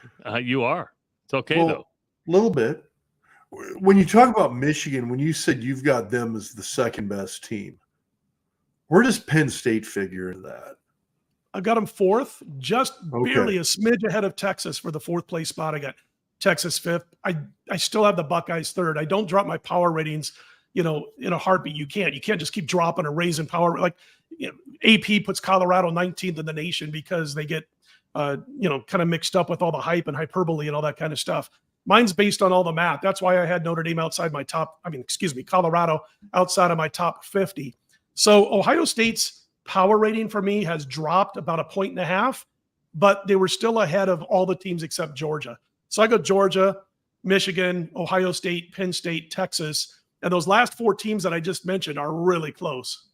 You are. It's okay, though. A little bit. When you talk about Michigan, when you said you've got them as the second best team, where does Penn State figure in that? I got them fourth, just barely a smidge ahead of Texas for the fourth place spot. I got Texas fifth. I still have the Buckeyes third. I don't drop my power ratings, in a heartbeat. You can't just keep dropping or raising power. AP puts Colorado 19th in the nation because they get, kind of mixed up with all the hype and hyperbole and all that kind of stuff. Mine's based on all the math. That's why I had Notre Dame Colorado outside of my top 50. So Ohio State's power rating for me has dropped about 1.5 points, but they were still ahead of all the teams except Georgia. So I go Georgia, Michigan, Ohio State, Penn State, Texas, and those last four teams that I just mentioned are really close.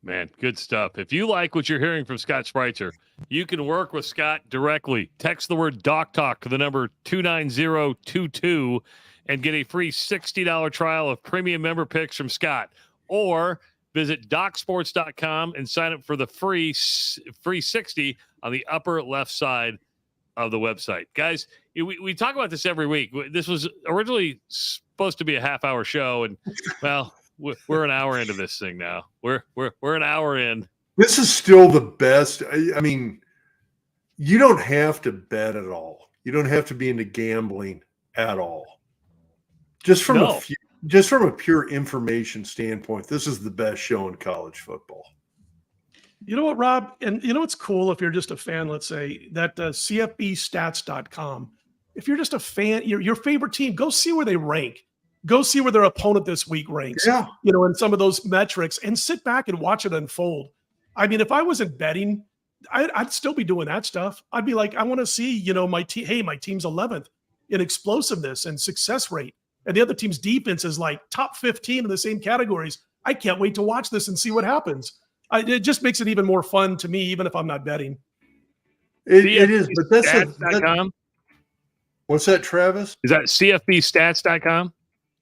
Man, good stuff. If you like what you're hearing from Scott Spreitzer, you can work with Scott directly. Text the word Doc Talk to the number 29022 and get a free $60 trial of premium member picks from Scott. Or visit DocSports.com and sign up for the free 60 on the upper left side of the website. Guys, we talk about this every week. This was originally supposed to be a half-hour show, and, we're an hour into this thing now. We're an hour in. This is still the best. I mean, you don't have to bet at all. You don't have to be into gambling at all. Just from a pure information standpoint, this is the best show in college football. You know what, Rob? And you know what's cool if you're just a fan, let's say, that CFBstats.com. If you're just a fan, your favorite team, go see where they rank. Go see where their opponent this week ranks, in some of those metrics, and sit back and watch it unfold. I mean, if I wasn't betting, I'd still be doing that stuff. I'd be like, I want to see, my team. Hey, my team's 11th in explosiveness and success rate, and the other team's defense is like top 15 in the same categories. I can't wait to watch this and see what happens. It just makes it even more fun to me, even if I'm not betting. It is, but that's what's that, Travis? Is that CFBstats.com?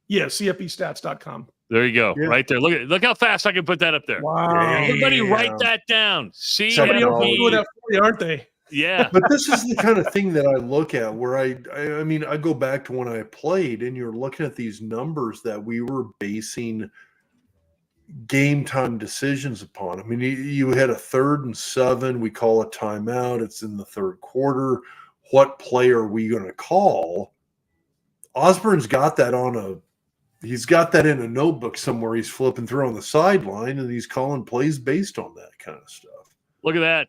Yeah, CFBstats.com. There you go. Yeah. Right there. Look how fast I can put that up there. Wow. Everybody Damn. write that down. Somebody else is doing that for you, aren't they? Yeah. But this is the kind of thing that I look at where I mean, I go back to when I played and you're looking at these numbers that we were basing game time decisions upon. I mean, you had a 3rd and 7, we call a timeout. It's in the 3rd quarter. What play are we going to call? Osborne's got that he's got that in a notebook somewhere. He's flipping through on the sideline and he's calling plays based on that kind of stuff. Look at that.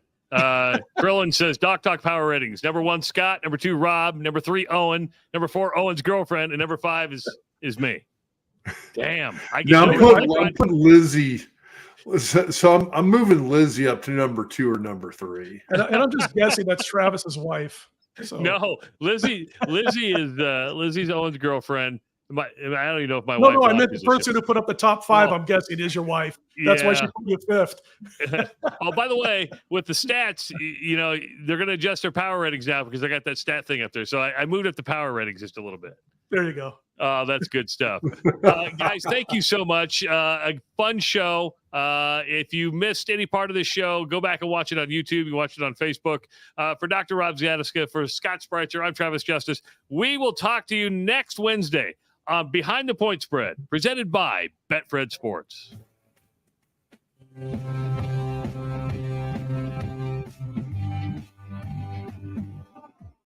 Krillin says Doc Talk power ratings. Number 1, Scott. Number 2, Rob. Number 3, Owen. Number 4, Owen's girlfriend. And number 5 is me. Damn. Now I'm putting Lizzie. So I'm moving Lizzie up to number 2 or number 3. And I'm just guessing that's Travis's wife. So. No, Lizzie's Owen's girlfriend. I don't even know if my wife. No, I meant the person who put up the top 5. I'm guessing is your wife. That's why she put you 5th. Oh, by the way, with the stats, they're going to adjust their power ratings now because I got that stat thing up there. So I moved up the power ratings just a little bit. There you go. That's good stuff. Guys, thank you so much. A fun show. If you missed any part of this show, go back and watch it on YouTube. You can watch it on Facebook. For Dr. Rob Zatechka, for Scott Spreitzer, I'm Travis Justice. We will talk to you next Wednesday on Behind the Point Spread, presented by Betfred Sports.